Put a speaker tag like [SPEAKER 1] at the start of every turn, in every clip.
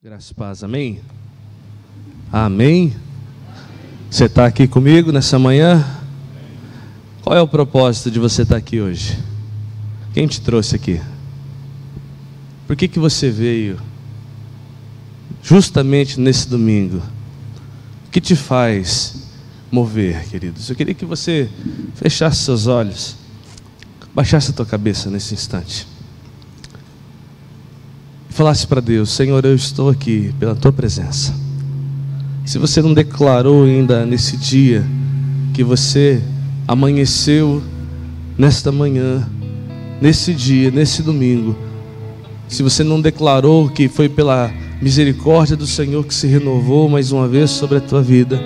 [SPEAKER 1] Graças e paz, amém? Amém? Você está aqui comigo nessa manhã? Qual é o propósito de você estar aqui hoje? Quem te trouxe aqui? Por que você veio justamente nesse domingo? O que te faz mover, queridos? Eu queria que você fechasse seus olhos, baixasse a tua cabeça nesse instante e falasse para Deus: Senhor, eu estou aqui pela tua presença. Se você não declarou ainda nesse dia que você amanheceu nesta manhã, nesse dia, nesse domingo, se você não declarou que foi pela misericórdia do Senhor que se renovou mais uma vez sobre a tua vida,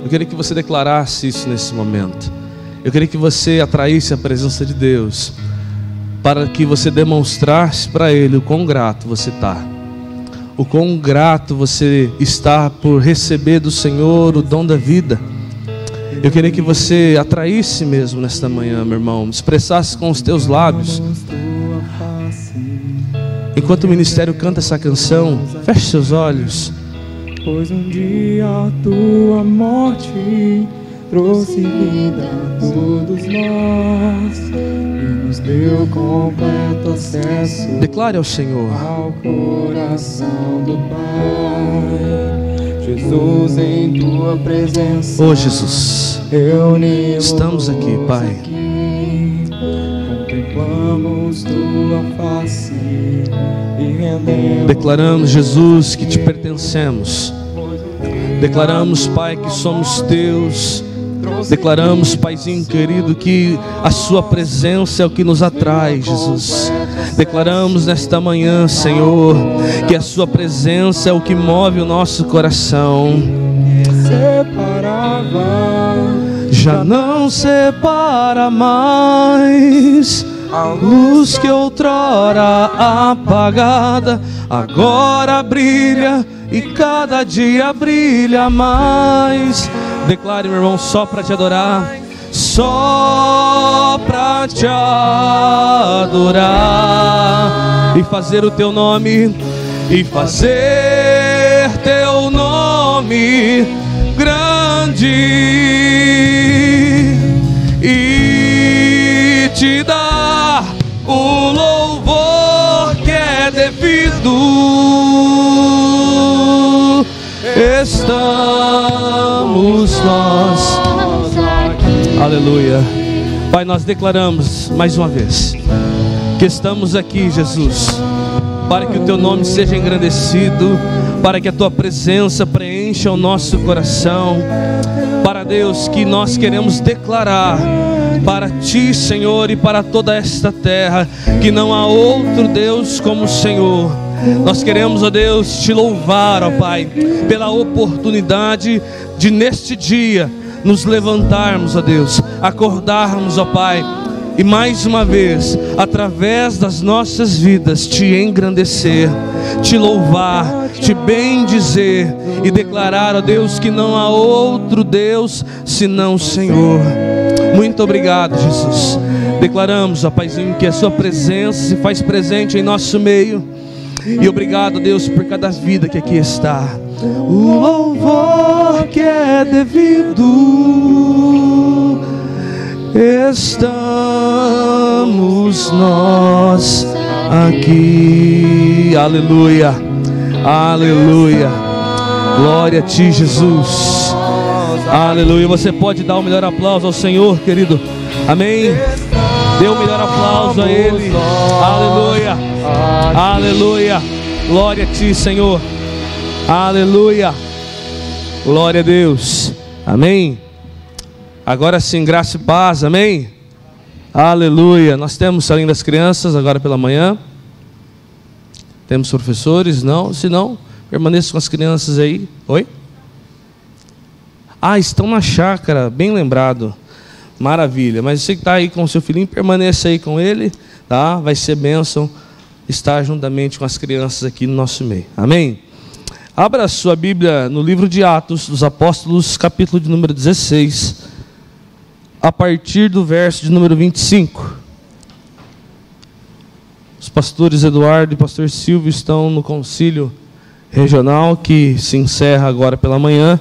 [SPEAKER 1] eu queria que você declarasse isso nesse momento. Eu queria que você atraísse a presença de Deus, para que você demonstrasse para Ele o quão grato você está, o quão grato você está por receber do Senhor o dom da vida. Eu queria que você atraísse mesmo nesta manhã, meu irmão, expressasse com os teus lábios. Enquanto o ministério canta essa canção, feche seus olhos.
[SPEAKER 2] Pois um dia a tua morte trouxe vida a todos nós e nos deu completo acesso.
[SPEAKER 1] Declare ao Senhor:
[SPEAKER 2] ao coração do Pai. Jesus, em tua presença,
[SPEAKER 1] oh Jesus, estamos aqui, Pai.
[SPEAKER 2] Contemplamos tua face e rendemos.
[SPEAKER 1] Declaramos, Jesus, que te pertencemos. Declaramos, Pai, que somos teus. Declaramos, Paizinho querido, que a sua presença é o que nos atrai, Jesus. Declaramos nesta manhã, Senhor, que a sua presença é o que move o nosso coração. Já não separa mais a luz que outrora apagada, agora brilha e cada dia brilha mais. Declare, meu irmão, só para te adorar, só para te adorar e fazer o teu nome, e fazer teu nome grande e te dar o louvor que é devido. Estamos nós aqui. Aleluia. Pai, nós declaramos mais uma vez que estamos aqui, Jesus, para que o teu nome seja engrandecido, para que a tua presença preencha o nosso coração. Para Deus, que nós queremos declarar para ti, Senhor, e para toda esta terra, que não há outro Deus como o Senhor. Nós queremos, ó Deus, te louvar, ó Pai, pela oportunidade de neste dia nos levantarmos, ó Deus, acordarmos, ó Pai, e mais uma vez, através das nossas vidas, te engrandecer, te louvar, te bendizer e declarar, ó Deus, que não há outro Deus senão o Senhor. Muito obrigado, Jesus. Declaramos, ó Paizinho, que a sua presença se faz presente em nosso meio. E obrigado, Deus, por cada vida que aqui está. O louvor que é devido, estamos nós aqui. Aleluia, aleluia. Glória a ti, Jesus. Aleluia. Você pode dar o melhor aplauso ao Senhor, querido. Amém. Dê o melhor aplauso a Ele. Aleluia, aleluia. Glória a ti, Senhor. Aleluia. Glória a Deus. Amém. Agora sim, graça e paz. Amém. Aleluia. Nós temos salinha das crianças agora pela manhã. Temos professores? Não? Se não, permaneça com as crianças aí. Oi? Ah, estão na chácara. Bem lembrado. Maravilha. Mas você que está aí com o seu filhinho, permaneça aí com ele, tá? Vai ser bênção estar juntamente com as crianças aqui no nosso meio. Amém? Abra a sua Bíblia no livro de Atos dos Apóstolos, capítulo de número 16, a partir do verso de número 25. Os pastores Eduardo e pastor Silvio estão no concílio regional que se encerra agora pela manhã.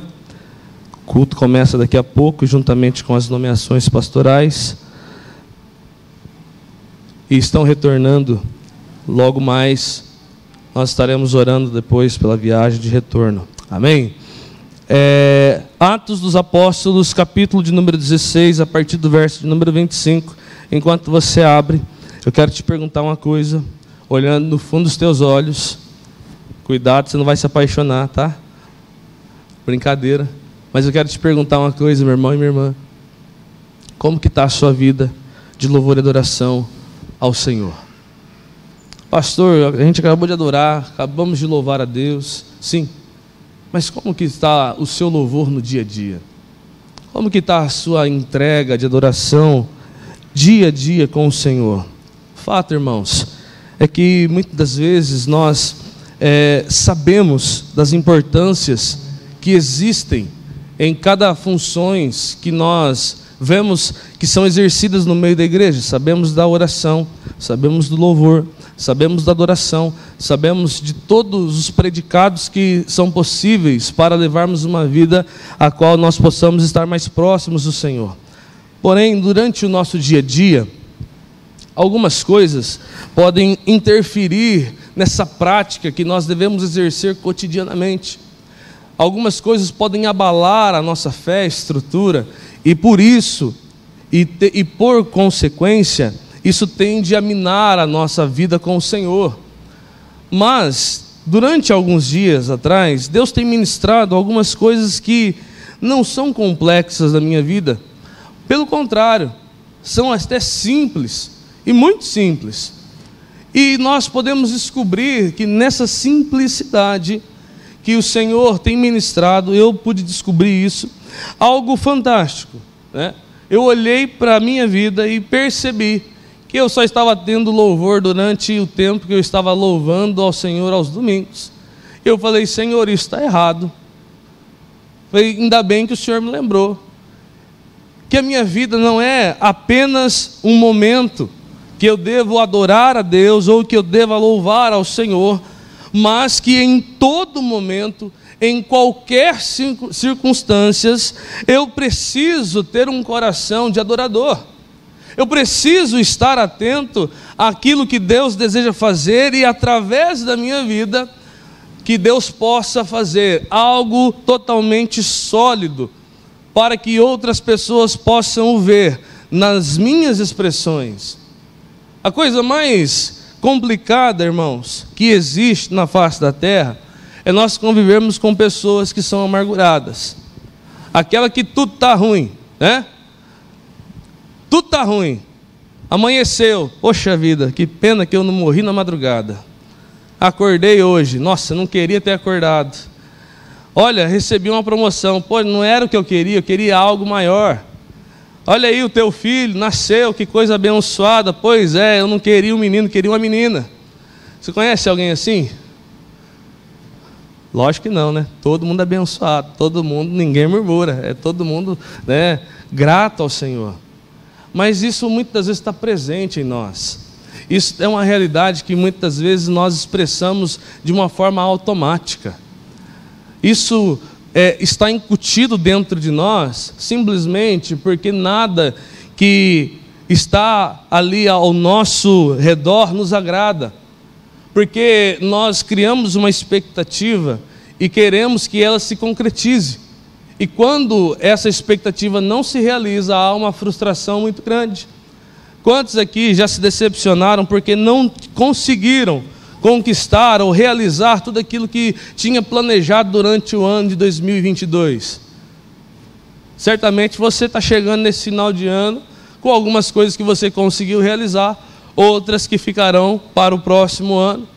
[SPEAKER 1] O culto começa daqui a pouco, juntamente com as nomeações pastorais. E estão retornando logo mais. Nós estaremos orando depois pela viagem de retorno. Amém? Atos dos Apóstolos, capítulo de número 16, a partir do verso de número 25. Enquanto você abre, eu quero te perguntar uma coisa, olhando no fundo dos teus olhos. Cuidado, você não vai se apaixonar, tá? Brincadeira. Mas eu quero te perguntar uma coisa, meu irmão e minha irmã. Como que está a sua vida de louvor e adoração ao Senhor? Pastor, a gente acabou de adorar, acabamos de louvar a Deus. Sim, mas como que está o seu louvor no dia a dia? Como que está a sua entrega de adoração dia a dia com o Senhor? Fato, irmãos, é que muitas das vezes nós sabemos das importâncias que existem em cada funções que nós vemos que são exercidas no meio da igreja. Sabemos da oração, sabemos do louvor, sabemos da adoração, sabemos de todos os predicados que são possíveis para levarmos uma vida a qual nós possamos estar mais próximos do Senhor. Porém, durante o nosso dia a dia, algumas coisas podem interferir nessa prática que nós devemos exercer cotidianamente. Algumas coisas podem abalar a nossa fé, a estrutura, e por isso, e por consequência, isso tende a minar a nossa vida com o Senhor. Mas, durante alguns dias atrás, Deus tem ministrado algumas coisas que não são complexas na minha vida. Pelo contrário, são até simples, e muito simples. E nós podemos descobrir que nessa simplicidade que o Senhor tem ministrado, eu pude descobrir isso, algo fantástico, né? Eu olhei para a minha vida e percebi que eu só estava tendo louvor durante o tempo que eu estava louvando ao Senhor aos domingos. Eu falei, Senhor, isso está errado. Falei, ainda bem que o Senhor me lembrou que a minha vida não é apenas um momento que eu devo adorar a Deus ou que eu devo louvar ao Senhor, mas que em todo momento, em qualquer circunstâncias, eu preciso ter um coração de adorador. Eu preciso estar atento àquilo que Deus deseja fazer e através da minha vida, que Deus possa fazer algo totalmente sólido, para que outras pessoas possam ver nas minhas expressões. A coisa mais complicada, irmãos, que existe na face da terra, é nós convivermos com pessoas que são amarguradas. Aquela que tudo está ruim, né? Tudo está ruim. Amanheceu, poxa vida, que pena que eu não morri na madrugada. Acordei hoje, nossa, não queria ter acordado. Olha, recebi uma promoção, pô, não era o que eu queria algo maior. Olha aí, o teu filho nasceu, que coisa abençoada. Pois é, eu não queria um menino, queria uma menina. Você conhece alguém assim? Lógico que não, né? Todo mundo é abençoado, todo mundo, ninguém murmura, é todo mundo, né, grato ao Senhor. Mas isso muitas vezes está presente em nós. Isso é uma realidade que muitas vezes nós expressamos de uma forma automática. Isso está incutido dentro de nós, simplesmente porque nada que está ali ao nosso redor nos agrada. Porque nós criamos uma expectativa e queremos que ela se concretize. E quando essa expectativa não se realiza, há uma frustração muito grande. Quantos aqui já se decepcionaram porque não conseguiram conquistar ou realizar tudo aquilo que tinha planejado durante o ano de 2022? Certamente você está chegando nesse final de ano com algumas coisas que você conseguiu realizar, outras que ficarão para o próximo ano.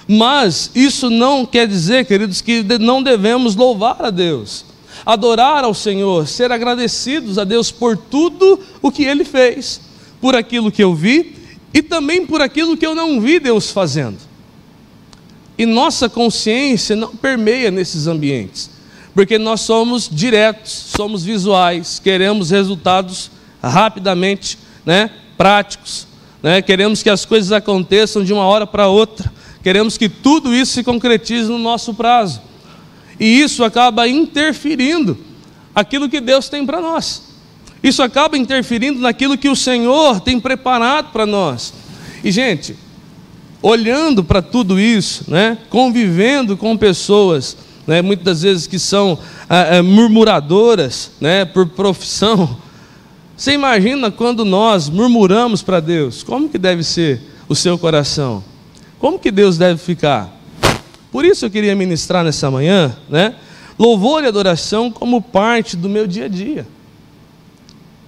[SPEAKER 1] Mas isso não quer dizer, queridos, que não devemos louvar a Deus, adorar ao Senhor, ser agradecidos a Deus por tudo o que Ele fez, por aquilo que eu vi e também por aquilo que eu não vi Deus fazendo. E nossa consciência não permeia nesses ambientes, porque nós somos diretos, somos visuais, queremos resultados rapidamente, né, práticos, né, queremos que as coisas aconteçam de uma hora para outra, queremos que tudo isso se concretize no nosso prazo. E isso acaba interferindo naquilo que Deus tem para nós. Isso acaba interferindo naquilo que o Senhor tem preparado para nós. E, gente, olhando para tudo isso, né, convivendo com pessoas, né, muitas das vezes que são murmuradoras, né, por profissão, você imagina quando nós murmuramos para Deus, como que deve ser o seu coração? Como que Deus deve ficar? Por isso eu queria ministrar nessa manhã, né, louvor e adoração como parte do meu dia a dia.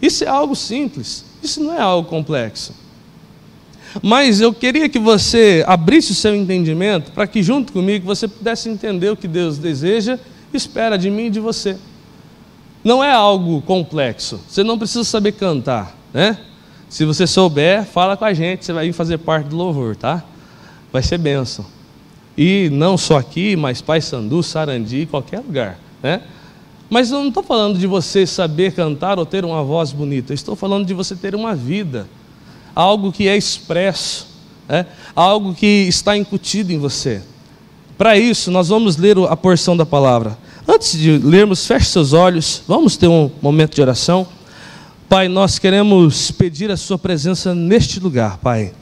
[SPEAKER 1] Isso é algo simples, isso não é algo complexo. Mas eu queria que você abrisse o seu entendimento para que junto comigo você pudesse entender o que Deus deseja e espera de mim e de você. Não é algo complexo, você não precisa saber cantar, né? Se você souber, fala com a gente, você vai vir fazer parte do louvor, tá? Vai ser bênção. E não só aqui, mas Paysandu, Sarandi, qualquer lugar, né? Mas eu não estou falando de você saber cantar ou ter uma voz bonita, eu estou falando de você ter uma vida, algo que é expresso, né? Algo que está incutido em você. Para isso, nós vamos ler a porção da palavra. Antes de lermos, feche seus olhos, vamos ter um momento de oração. Pai, nós queremos pedir a sua presença neste lugar, Pai.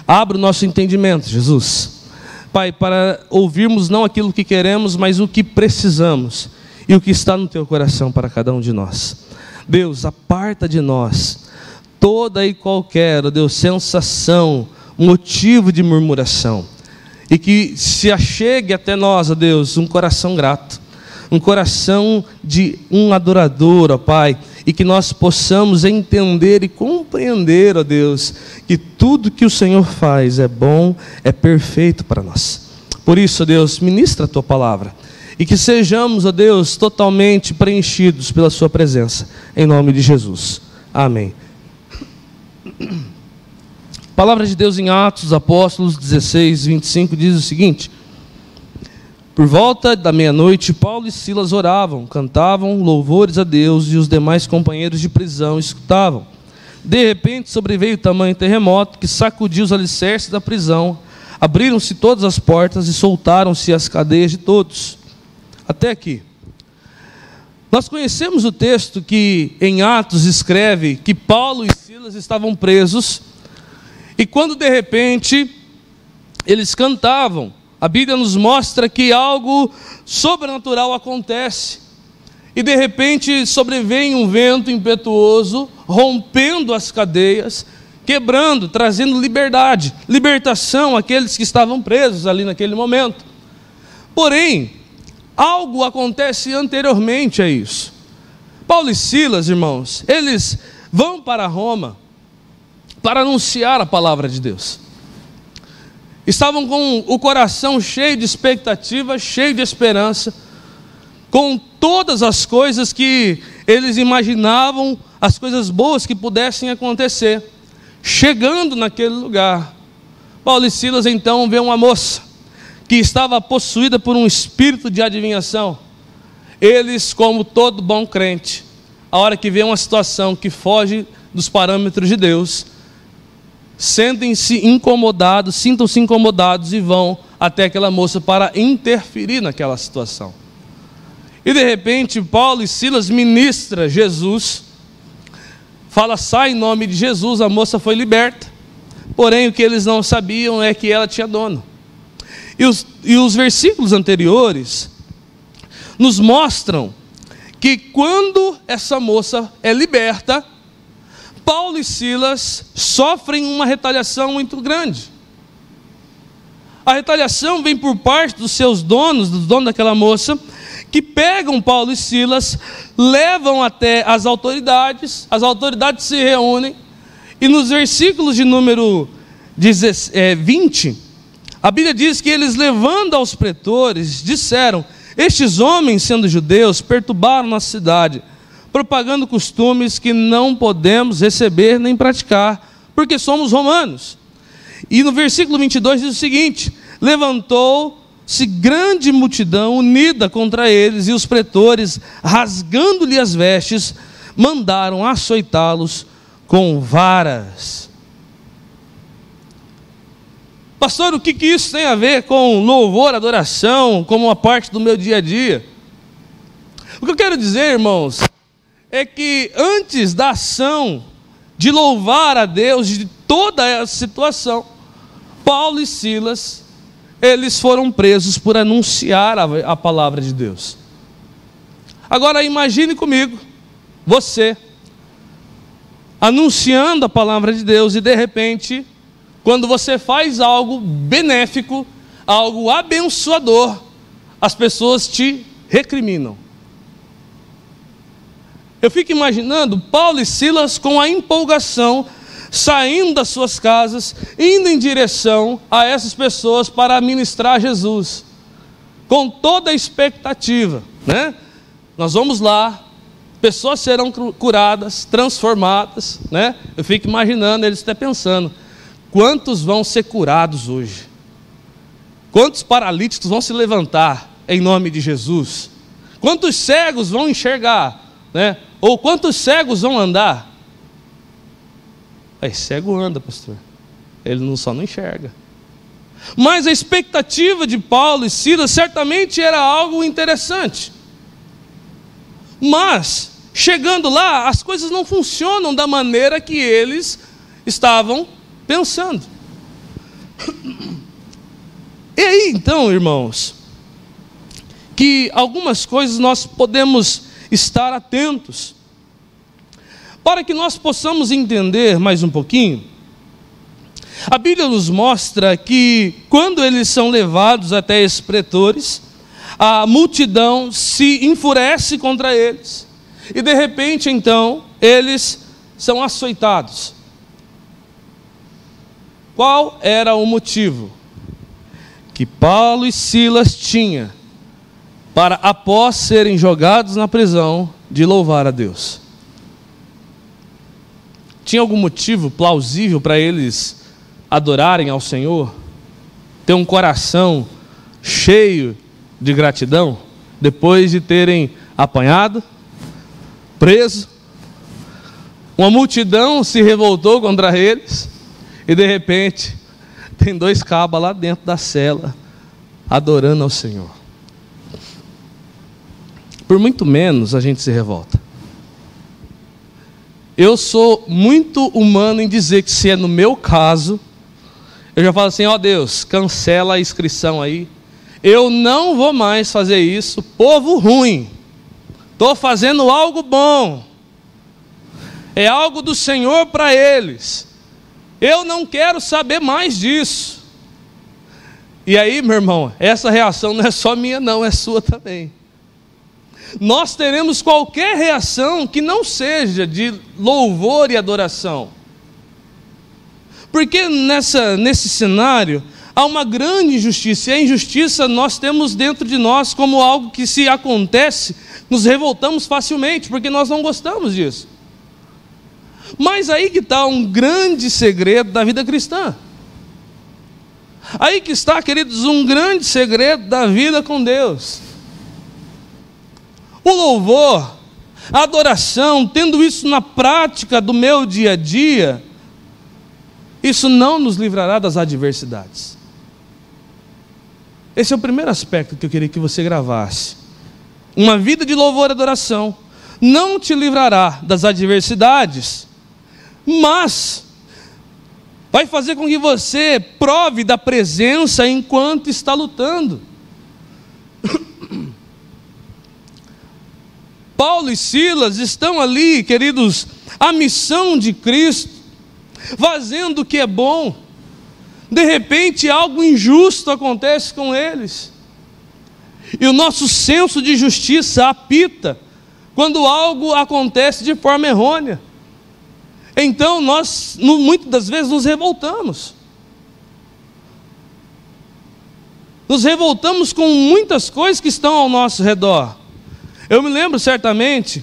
[SPEAKER 1] Abra o nosso entendimento, Jesus. Pai, para ouvirmos não aquilo que queremos, mas o que precisamos e o que está no teu coração para cada um de nós. Deus, aparta de nós toda e qualquer, ó Deus, sensação, motivo de murmuração, e que se achegue até nós, ó Deus, um coração grato, um coração de um adorador, ó Pai, e que nós possamos entender e compreender, ó Deus, que tudo que o Senhor faz é bom, é perfeito para nós. Por isso, ó Deus, ministra a tua palavra, e que sejamos, ó Deus, totalmente preenchidos pela sua presença, em nome de Jesus. Amém. A palavra de Deus em Atos dos Apóstolos 16, 25 diz o seguinte: por volta da meia-noite, Paulo e Silas oravam, cantavam louvores a Deus, e os demais companheiros de prisão escutavam. De repente sobreveio tamanho terremoto que sacudiu os alicerces da prisão, abriram-se todas as portas e soltaram-se as cadeias de todos. Até aqui. Nós conhecemos o texto que em Atos escreve que Paulo e Silas estavam presos, e quando de repente eles cantavam, a Bíblia nos mostra que algo sobrenatural acontece, e de repente sobrevém um vento impetuoso, rompendo as cadeias, quebrando, trazendo liberdade, libertação àqueles que estavam presos ali naquele momento. Porém, algo acontece anteriormente a isso. Paulo e Silas, irmãos, eles vão para Roma para anunciar a palavra de Deus. Estavam com o coração cheio de expectativa, cheio de esperança, com todas as coisas que eles imaginavam, as coisas boas que pudessem acontecer. Chegando naquele lugar, Paulo e Silas então vê uma moça que estava possuída por um espírito de adivinhação. Eles, como todo bom crente, a hora que vê uma situação que foge dos parâmetros de Deus, sintam-se incomodados e vão até aquela moça para interferir naquela situação. E de repente Paulo e Silas ministram Jesus, fala, sai em nome de Jesus, a moça foi liberta. Porém o que eles não sabiam é que ela tinha dono. E os versículos anteriores nos mostram que quando essa moça é liberta, Paulo e Silas sofrem uma retaliação muito grande. A retaliação vem por parte dos seus donos, dos donos daquela moça, que pegam Paulo e Silas, levam até as autoridades se reúnem, e nos versículos de número 20, a Bíblia diz que eles, levando aos pretores, disseram: estes homens, sendo judeus, perturbaram nossa cidade, propagando costumes que não podemos receber nem praticar, porque somos romanos. E no versículo 22 diz o seguinte: levantou-se grande multidão unida contra eles, e os pretores, rasgando-lhe as vestes, mandaram açoitá-los com varas. Pastor, o que isso tem a ver com louvor, adoração, como uma parte do meu dia a dia? O que eu quero dizer, irmãos, é que antes da ação de louvar a Deus, de toda essa situação, Paulo e Silas, eles foram presos por anunciar a palavra de Deus. Agora imagine comigo, você, anunciando a palavra de Deus, e de repente, quando você faz algo benéfico, algo abençoador, as pessoas te recriminam. Eu fico imaginando Paulo e Silas com a empolgação, saindo das suas casas, indo em direção a essas pessoas para ministrar Jesus, com toda a expectativa, né? Nós vamos lá, pessoas serão curadas, transformadas, né? Eu fico imaginando eles até pensando, quantos vão ser curados hoje? Quantos paralíticos vão se levantar em nome de Jesus? Quantos cegos vão enxergar, né? Ou quantos cegos vão andar? Cego anda, pastor. Ele só não enxerga. Mas a expectativa de Paulo e Silas certamente era algo interessante. Mas, chegando lá, as coisas não funcionam da maneira que eles estavam pensando. E aí, então, irmãos, que algumas coisas nós podemos estar atentos, para que nós possamos entender mais um pouquinho. A Bíblia nos mostra que quando eles são levados até esses pretores, a multidão se enfurece contra eles, e de repente então, eles são açoitados. Qual era o motivo que Paulo e Silas tinham para, após serem jogados na prisão, de louvar a Deus? Tinha algum motivo plausível para eles adorarem ao Senhor? Ter um coração cheio de gratidão, depois de terem apanhado, preso, uma multidão se revoltou contra eles, e de repente, tem 2 cabas lá dentro da cela, adorando ao Senhor. Por muito menos a gente se revolta. Eu sou muito humano em dizer que, se é no meu caso, eu já falo assim, ó Deus, cancela a inscrição aí, eu não vou mais fazer isso, povo ruim, estou fazendo algo bom, é algo do Senhor para eles, eu não quero saber mais disso. E aí, meu irmão, essa reação não é só minha não, é sua também. Nós teremos qualquer reação que não seja de louvor e adoração. Porque nesse cenário há uma grande injustiça, e a injustiça nós temos dentro de nós como algo que, se acontece, nos revoltamos facilmente, porque nós não gostamos disso. Mas aí que está um grande segredo da vida cristã. Aí que está, queridos, um grande segredo da vida com Deus. O louvor, a adoração, tendo isso na prática do meu dia a dia, isso não nos livrará das adversidades. Esse é o primeiro aspecto que eu queria que você gravasse. Uma vida de louvor e adoração não te livrará das adversidades, mas vai fazer com que você prove da presença enquanto está lutando. Paulo e Silas estão ali, queridos, a missão de Cristo, fazendo o que é bom. De repente algo injusto acontece com eles, e o nosso senso de justiça apita quando algo acontece de forma errônea. Então nós, muitas das vezes, nos revoltamos. Nos revoltamos com muitas coisas que estão ao nosso redor. Eu me lembro certamente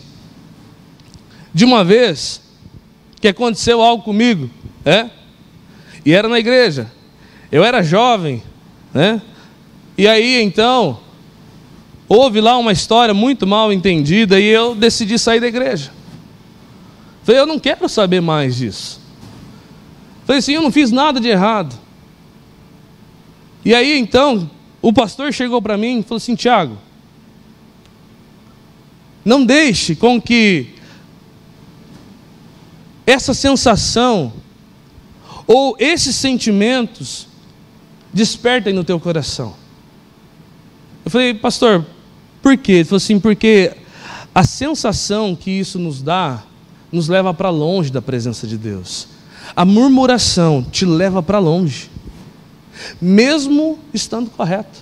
[SPEAKER 1] de uma vez que aconteceu algo comigo, e era na igreja. Eu era jovem, e aí então houve lá uma história muito mal entendida, e eu decidi sair da igreja. Falei, eu não quero saber mais disso. Falei assim, eu não fiz nada de errado. E aí então, o pastor chegou para mim e falou assim: Tiago, não deixe com que essa sensação ou esses sentimentos despertem no teu coração. Eu falei: pastor, por quê? Ele falou assim: porque a sensação que isso nos dá, nos leva para longe da presença de Deus. A murmuração te leva para longe, mesmo estando correto.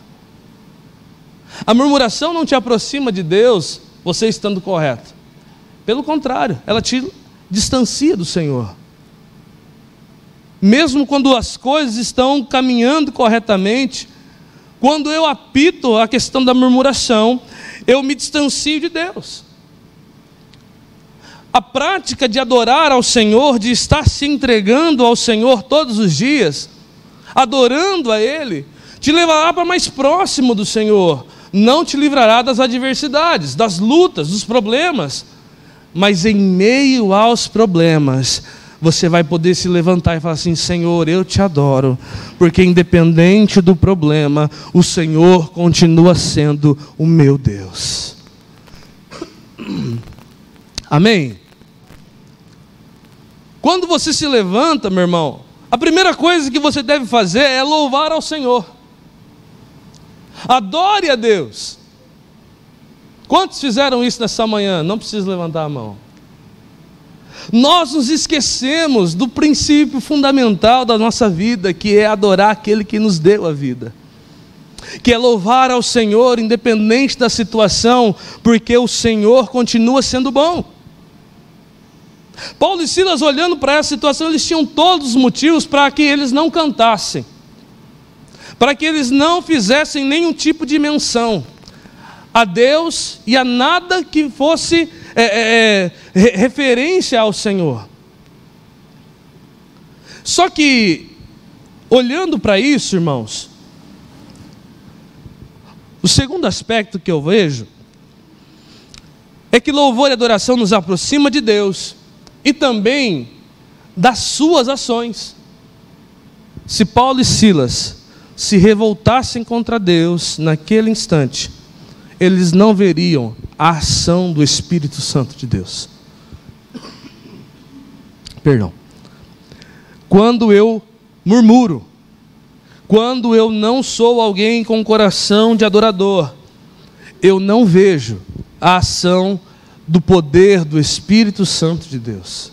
[SPEAKER 1] A murmuração não te aproxima de Deus, você estando correto. Pelo contrário, ela te distancia do Senhor. Mesmo quando as coisas estão caminhando corretamente, quando eu apito a questão da murmuração, eu me distancio de Deus. A prática de adorar ao Senhor, de estar se entregando ao Senhor todos os dias, adorando a Ele, te levará para mais próximo do Senhor. Não te livrará das adversidades, das lutas, dos problemas. Mas em meio aos problemas, você vai poder se levantar e falar assim: Senhor, eu te adoro, porque independente do problema, o Senhor continua sendo o meu Deus. Amém? Quando você se levanta, meu irmão, a primeira coisa que você deve fazer é louvar ao Senhor. Adore a Deus. Quantos fizeram isso nessa manhã? Não precisa levantar a mão. Nós nos esquecemos do princípio fundamental da nossa vida, que é adorar aquele que nos deu a vida, que é louvar ao Senhor independente da situação, porque o Senhor continua sendo bom. Paulo e Silas, olhando para essa situação, eles tinham todos os motivos para que eles não cantassem, para que eles não fizessem nenhum tipo de menção a Deus e a nada que fosse referência ao Senhor. Só que, olhando para isso, irmãos, o segundo aspecto que eu vejo é que louvor e adoração nos aproxima de Deus e também das suas ações. Se Paulo e Silas se revoltassem contra Deus naquele instante, eles não veriam a ação do Espírito Santo de Deus. Perdão. Quando eu murmuro, quando eu não sou alguém com coração de adorador, eu não vejo a ação do poder do Espírito Santo de Deus.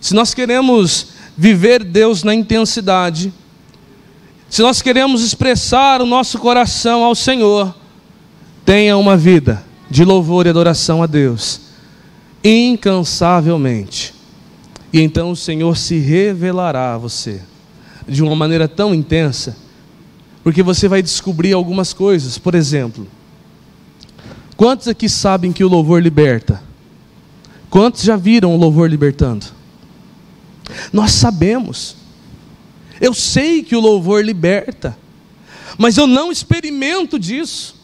[SPEAKER 1] Se nós queremos viver Deus na intensidade, se nós queremos expressar o nosso coração ao Senhor, tenha uma vida de louvor e adoração a Deus, incansavelmente. E então o Senhor se revelará a você de uma maneira tão intensa, porque você vai descobrir algumas coisas. Por exemplo, quantos aqui sabem que o louvor liberta? Quantos já viram o louvor libertando? Nós sabemos. Eu sei que o louvor liberta, mas eu não experimento disso.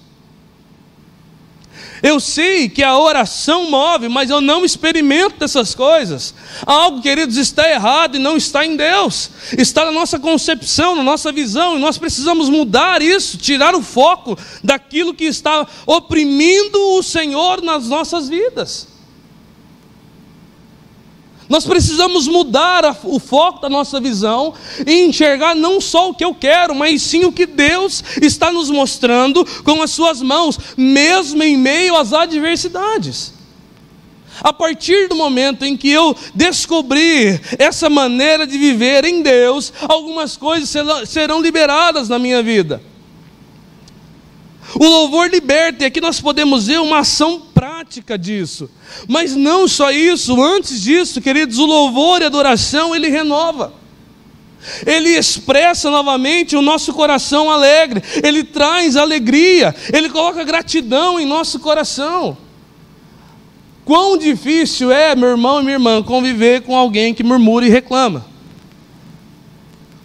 [SPEAKER 1] Eu sei que a oração move, mas eu não experimento dessas coisas. Algo, queridos, está errado e não está em Deus. Está na nossa concepção, na nossa visão, e nós precisamos mudar isso, tirar o foco daquilo que está oprimindo o Senhor nas nossas vidas. Nós precisamos mudar o foco da nossa visão e enxergar não só o que eu quero, mas sim o que Deus está nos mostrando com as suas mãos, mesmo em meio às adversidades. A partir do momento em que eu descobrir essa maneira de viver em Deus, algumas coisas serão liberadas na minha vida. O louvor liberta, e aqui nós podemos ver uma ação prática disso. Mas não só isso, antes disso, queridos, o louvor e a adoração, ele renova. Ele expressa novamente o nosso coração alegre, ele traz alegria, ele coloca gratidão em nosso coração. Quão difícil é, meu irmão e minha irmã, conviver com alguém que murmura e reclama.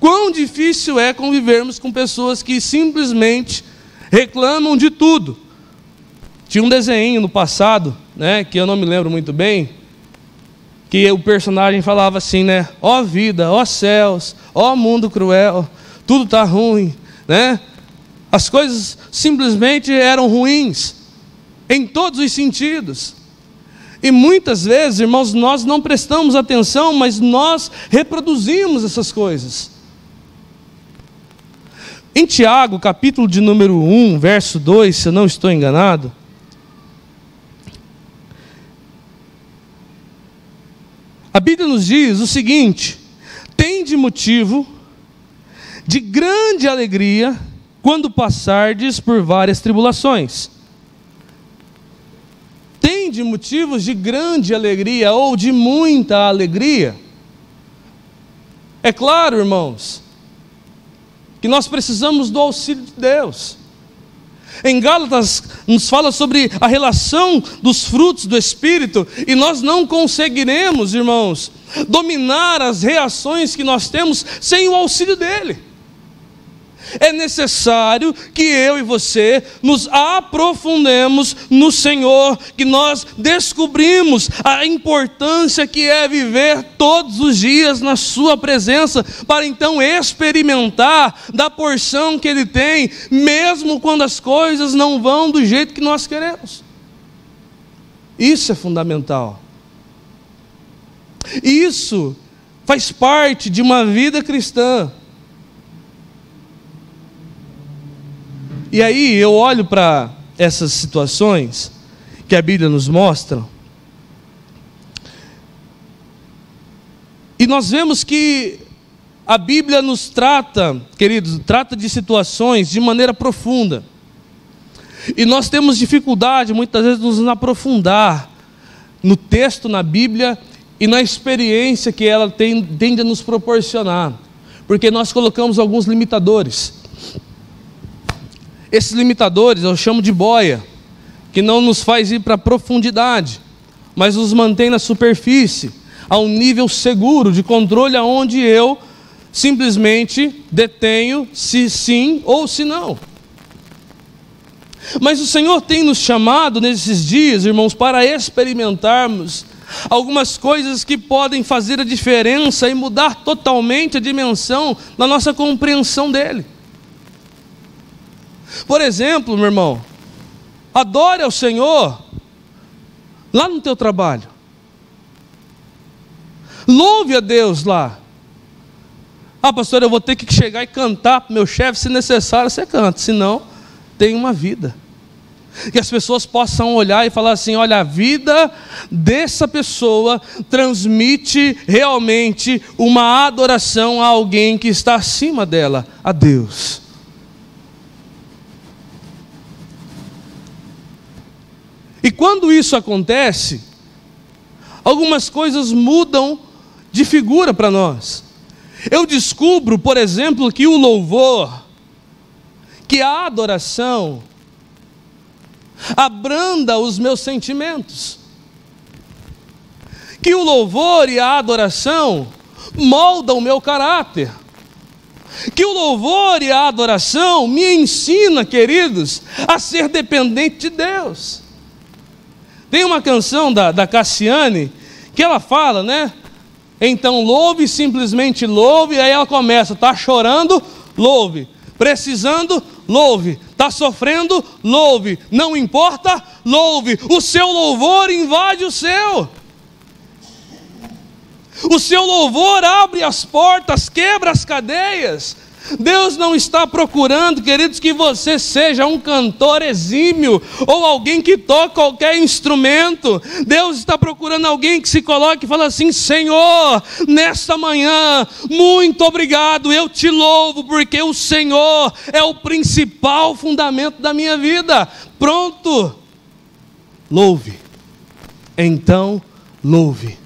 [SPEAKER 1] Quão difícil é convivermos com pessoas que simplesmente reclamam de tudo. Tinha um desenho no passado, né, que eu não me lembro muito bem, que o personagem falava assim, né: ó vida, ó céus, ó mundo cruel, tudo está ruim, né? As coisas simplesmente eram ruins, em todos os sentidos. E muitas vezes, irmãos, nós não prestamos atenção, mas nós reproduzimos essas coisas. Em Tiago, capítulo de número 1, verso 2, se eu não estou enganado, a Bíblia nos diz o seguinte: tende motivo de grande alegria quando passardes por várias tribulações. Tende motivos de grande alegria ou de muita alegria. É claro, irmãos, que nós precisamos do auxílio de Deus. Em Gálatas nos fala sobre a relação dos frutos do Espírito, e nós não conseguiremos, irmãos, dominar as reações que nós temos sem o auxílio dele. É necessário que eu e você nos aprofundemos no Senhor, que nós descobrimos a importância que é viver todos os dias na sua presença, para então experimentar da porção que Ele tem, mesmo quando as coisas não vão do jeito que nós queremos. Isso é fundamental. Isso faz parte de uma vida cristã. E aí eu olho para essas situações que a Bíblia nos mostra, e nós vemos que a Bíblia nos trata, queridos, trata de situações de maneira profunda. E nós temos dificuldade muitas vezes de nos aprofundar no texto, na Bíblia e na experiência que ela tende a nos proporcionar, porque nós colocamos alguns limitadores. Esses limitadores eu chamo de boia, que não nos faz ir para a profundidade, mas nos mantém na superfície, a um nível seguro de controle, aonde eu simplesmente detenho se sim ou se não. Mas o Senhor tem nos chamado nesses dias, irmãos, para experimentarmos algumas coisas que podem fazer a diferença e mudar totalmente a dimensão da nossa compreensão dEle. Por exemplo, meu irmão, adore ao Senhor lá no teu trabalho. Louve a Deus lá. Ah, pastor, eu vou ter que chegar e cantar para o meu chefe, se necessário você canta, senão tem uma vida. Que as pessoas possam olhar e falar assim: olha, a vida dessa pessoa transmite realmente uma adoração a alguém que está acima dela, a Deus. E quando isso acontece, algumas coisas mudam de figura para nós. Eu descubro, por exemplo, que o louvor, que a adoração, abranda os meus sentimentos. Que o louvor e a adoração moldam o meu caráter. Que o louvor e a adoração me ensina, queridos, a ser dependente de Deus. Tem uma canção da Cassiane, que ela fala, né? Então louve, simplesmente louve. Aí ela começa: está chorando, louve. Precisando, louve. Está sofrendo, louve. Não importa, louve. O seu louvor invade o céu. O seu louvor abre as portas, quebra as cadeias. Deus não está procurando, queridos, que você seja um cantor exímio ou alguém que toca qualquer instrumento. Deus está procurando alguém que se coloque e fala assim: Senhor, nesta manhã, muito obrigado, eu te louvo, porque o Senhor é o principal fundamento da minha vida. Pronto, louve. Então, louve.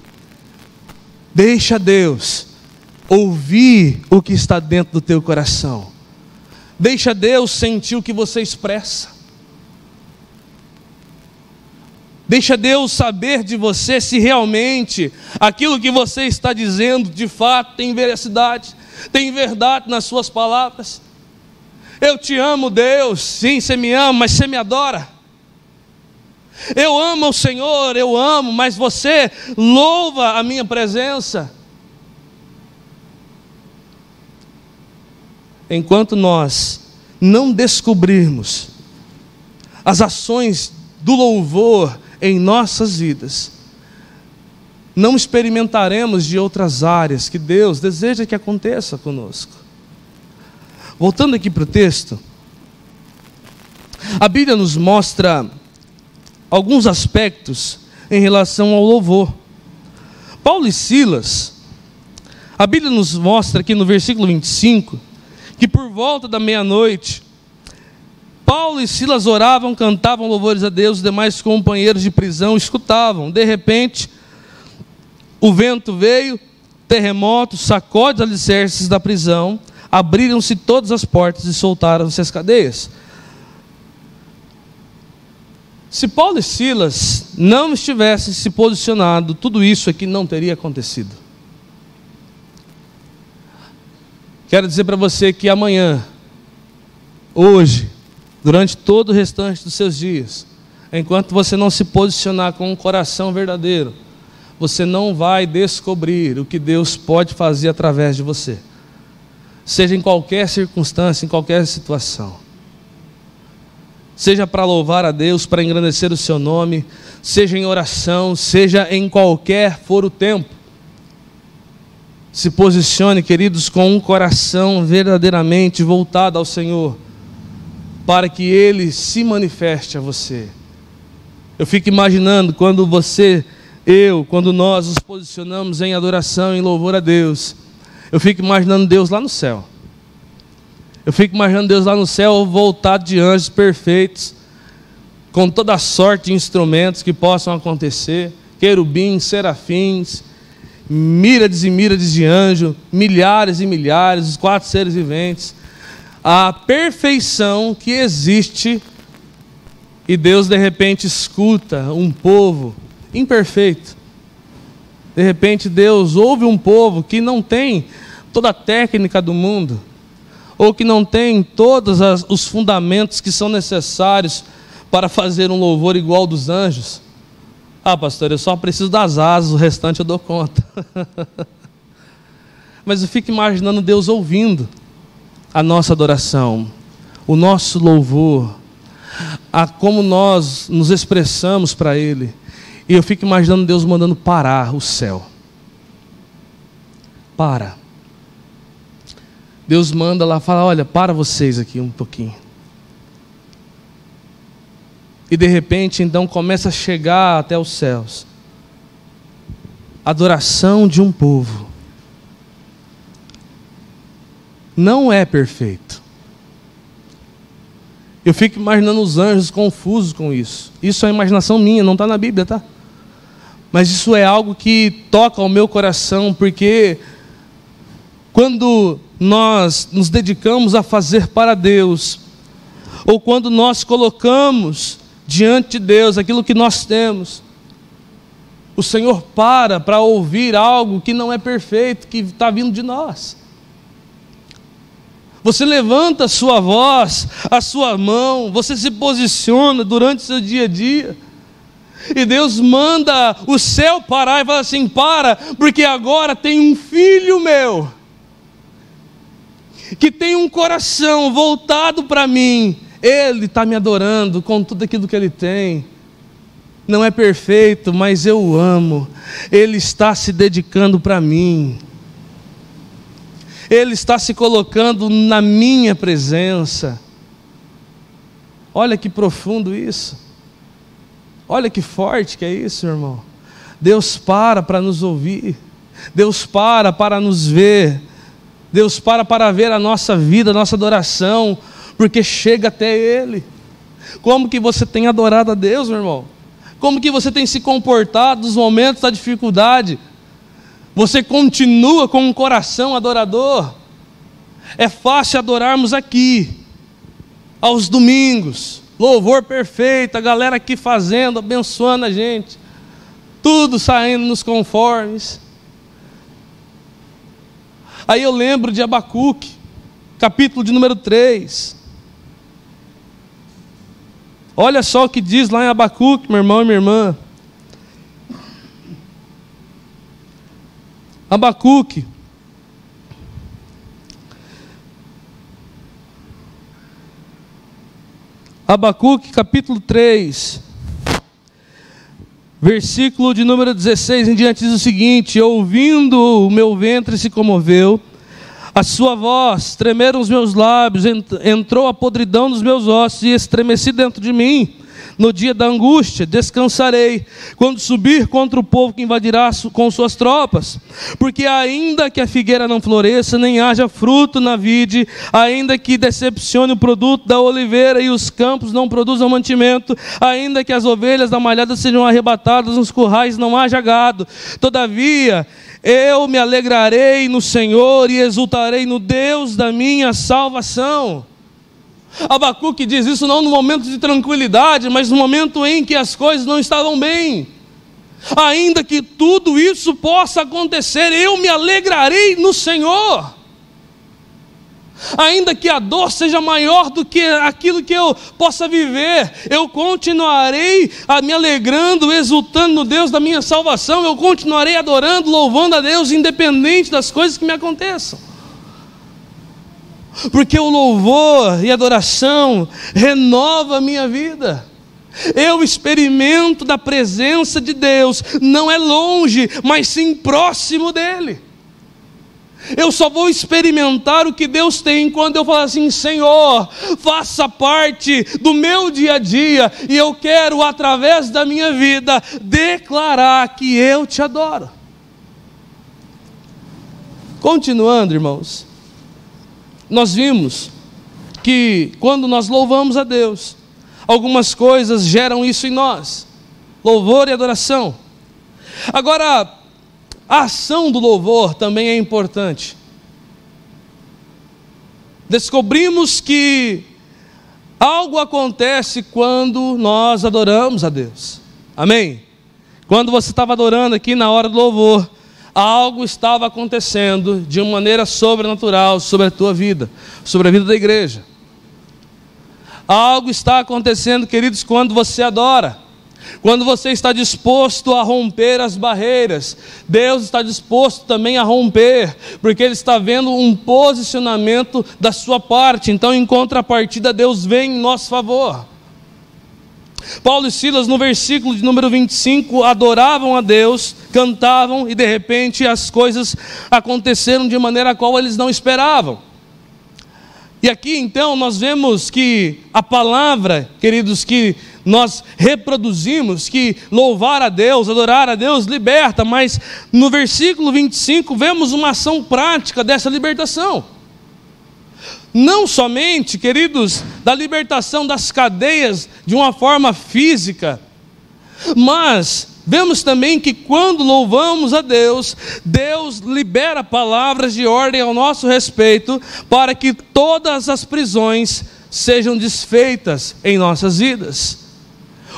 [SPEAKER 1] Deixa Deus ouvir o que está dentro do teu coração. Deixa Deus sentir o que você expressa. Deixa Deus saber de você se realmente aquilo que você está dizendo de fato tem veracidade, tem verdade nas suas palavras. Eu te amo, Deus. Sim, você me ama, mas você me adora. Eu amo o Senhor, eu amo, mas você louva a minha presença. enquanto nós não descobrirmos as ações do louvor em nossas vidas, não experimentaremos de outras áreas que Deus deseja que aconteça conosco. Voltando aqui para o texto, a Bíblia nos mostra alguns aspectos em relação ao louvor. Paulo e Silas, a Bíblia nos mostra aqui no versículo 25, que por volta da meia-noite, Paulo e Silas oravam, cantavam louvores a Deus, os demais companheiros de prisão escutavam. De repente, o vento veio, terremoto, sacode os alicerces da prisão, abriram-se todas as portas e soltaram-se as cadeias. Se Paulo e Silas não estivessem se posicionado, tudo isso aqui não teria acontecido. Quero dizer para você que amanhã, hoje, durante todo o restante dos seus dias, enquanto você não se posicionar com um coração verdadeiro, você não vai descobrir o que Deus pode fazer através de você. Seja em qualquer circunstância, em qualquer situação. Seja para louvar a Deus, para engrandecer o seu nome, seja em oração, seja em qualquer for o tempo. Se posicione, queridos, com um coração verdadeiramente voltado ao Senhor, para que Ele se manifeste a você. Eu fico imaginando quando quando nós nos posicionamos em adoração, em louvor a Deus, eu fico imaginando Deus lá no céu. Eu fico imaginando Deus lá no céu, voltado de anjos perfeitos, com toda a sorte de instrumentos que possam acontecer, querubins, serafins, míriades e míriades de anjos, milhares e milhares, os 4 seres viventes, a perfeição que existe, e Deus de repente escuta um povo imperfeito. De repente Deus ouve um povo que não tem toda a técnica do mundo, ou que não tem todos os fundamentos que são necessários para fazer um louvor igual ao dos anjos. Ah, pastor, eu só preciso das asas, o restante eu dou conta. Mas eu fico imaginando Deus ouvindo a nossa adoração, o nosso louvor, a como nós nos expressamos para Ele. E eu fico imaginando Deus mandando parar o céu. Para. Deus manda lá, fala, olha, para vocês aqui um pouquinho. E de repente, então, começa a chegar até os céus a adoração de um povo. Não é perfeito. Eu fico imaginando os anjos confusos com isso. Isso é imaginação minha, não está na Bíblia, tá? Mas isso é algo que toca ao meu coração, porque quando nós nos dedicamos a fazer para Deus, ou quando nós colocamos diante de Deus aquilo que nós temos, o Senhor para ouvir algo que não é perfeito, que está vindo de nós. Você levanta a sua voz, a sua mão, você se posiciona durante o seu dia a dia, e Deus manda o céu parar e fala assim, para, porque agora tem um filho meu, que tem um coração voltado para mim, ele está me adorando com tudo aquilo que ele tem, não é perfeito, mas eu o amo, ele está se dedicando para mim, ele está se colocando na minha presença. Olha que profundo isso, olha que forte que é isso, irmão. Deus para nos ouvir, Deus para nos ver, Deus para ver a nossa vida, a nossa adoração, porque chega até Ele. Como que você tem adorado a Deus, meu irmão? Como que você tem se comportado nos momentos da dificuldade? Você continua com um coração adorador? É fácil adorarmos aqui, aos domingos, louvor perfeito, a galera aqui fazendo, abençoando a gente, tudo saindo nos conformes. Aí eu lembro de Abacuque, capítulo de número 3. Olha só o que diz lá em Abacuque, meu irmão e minha irmã. Abacuque capítulo 3, versículo de número 16 em diante, diz o seguinte: ouvindo o meu ventre se comoveu, a sua voz, tremeram os meus lábios, entrou a podridão nos meus ossos e estremeci dentro de mim. No dia da angústia descansarei, quando subir contra o povo que invadirá com suas tropas. Porque ainda que a figueira não floresça, nem haja fruto na vide, ainda que decepcione o produto da oliveira e os campos não produzam mantimento, ainda que as ovelhas da malhada sejam arrebatadas nos currais, não haja gado, todavia eu me alegrarei no Senhor e exultarei no Deus da minha salvação. Abacuque diz isso não no momento de tranquilidade, mas no momento em que as coisas não estavam bem. Ainda que tudo isso possa acontecer, eu me alegrarei no Senhor. Ainda que a dor seja maior do que aquilo que eu possa viver, eu continuarei me alegrando, exultando no Deus da minha salvação. Eu continuarei adorando, louvando a Deus, independente das coisas que me aconteçam. Porque o louvor e a adoração renova a minha vida. Eu experimento da presença de Deus, não é longe, mas sim próximo dEle. Eu só vou experimentar o que Deus tem quando eu falar assim: Senhor, faça parte do meu dia a dia, e eu quero, através da minha vida, declarar que eu te adoro. Continuando, irmãos, nós vimos que quando nós louvamos a Deus, algumas coisas geram isso em nós: louvor e adoração. Agora, a ação do louvor também é importante. Descobrimos que algo acontece quando nós adoramos a Deus. Amém? Quando você estava adorando aqui na hora do louvor, algo estava acontecendo de uma maneira sobrenatural sobre a tua vida, sobre a vida da igreja. Algo está acontecendo, queridos, quando você adora. Quando você está disposto a romper as barreiras, Deus está disposto também a romper, porque Ele está vendo um posicionamento da sua parte. Então, em contrapartida, Deus vem em nosso favor. Paulo e Silas, no versículo de número 25, adoravam a Deus, cantavam, e de repente as coisas aconteceram de maneira a qual eles não esperavam. E aqui então nós vemos que a palavra, queridos, que nós reproduzimos, que louvar a Deus, adorar a Deus, liberta, mas no versículo 25 vemos uma ação prática dessa libertação. Não somente, queridos, da libertação das cadeias de uma forma física, mas vemos também que quando louvamos a Deus, Deus libera palavras de ordem ao nosso respeito, para que todas as prisões sejam desfeitas em nossas vidas.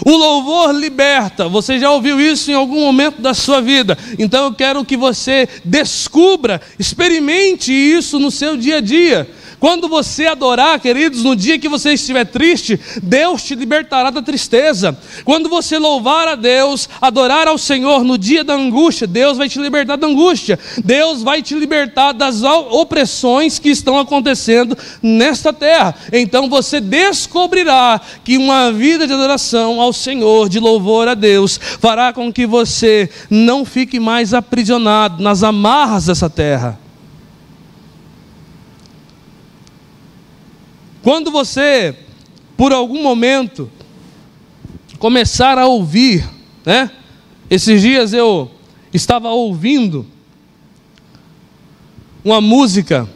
[SPEAKER 1] O louvor liberta. Você já ouviu isso em algum momento da sua vida? Então eu quero que você descubra, experimente isso no seu dia a dia. Quando você adorar, queridos, no dia que você estiver triste, Deus te libertará da tristeza. Quando você louvar a Deus, adorar ao Senhor no dia da angústia, Deus vai te libertar da angústia. Deus vai te libertar das opressões que estão acontecendo nesta terra. Então você descobrirá que uma vida de adoração ao Senhor, de louvor a Deus, fará com que você não fique mais aprisionado nas amarras dessa terra. Quando você, por algum momento, começar a ouvir, né? Esses dias eu estava ouvindo uma música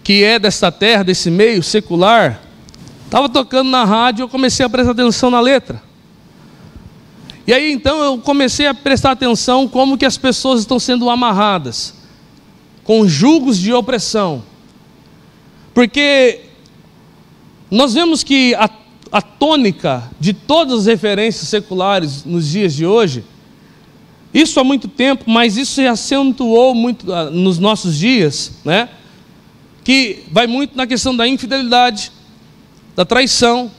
[SPEAKER 1] que é desta terra, desse meio secular. Estava tocando na rádio, eu comecei a prestar atenção na letra. E aí então eu comecei a prestar atenção como que as pessoas estão sendo amarradas com julgos de opressão. Porque nós vemos que a tônica de todas as referências seculares nos dias de hoje, isso há muito tempo, mas isso se acentuou muito nos nossos dias, né? Que vai muito na questão da infidelidade, da traição,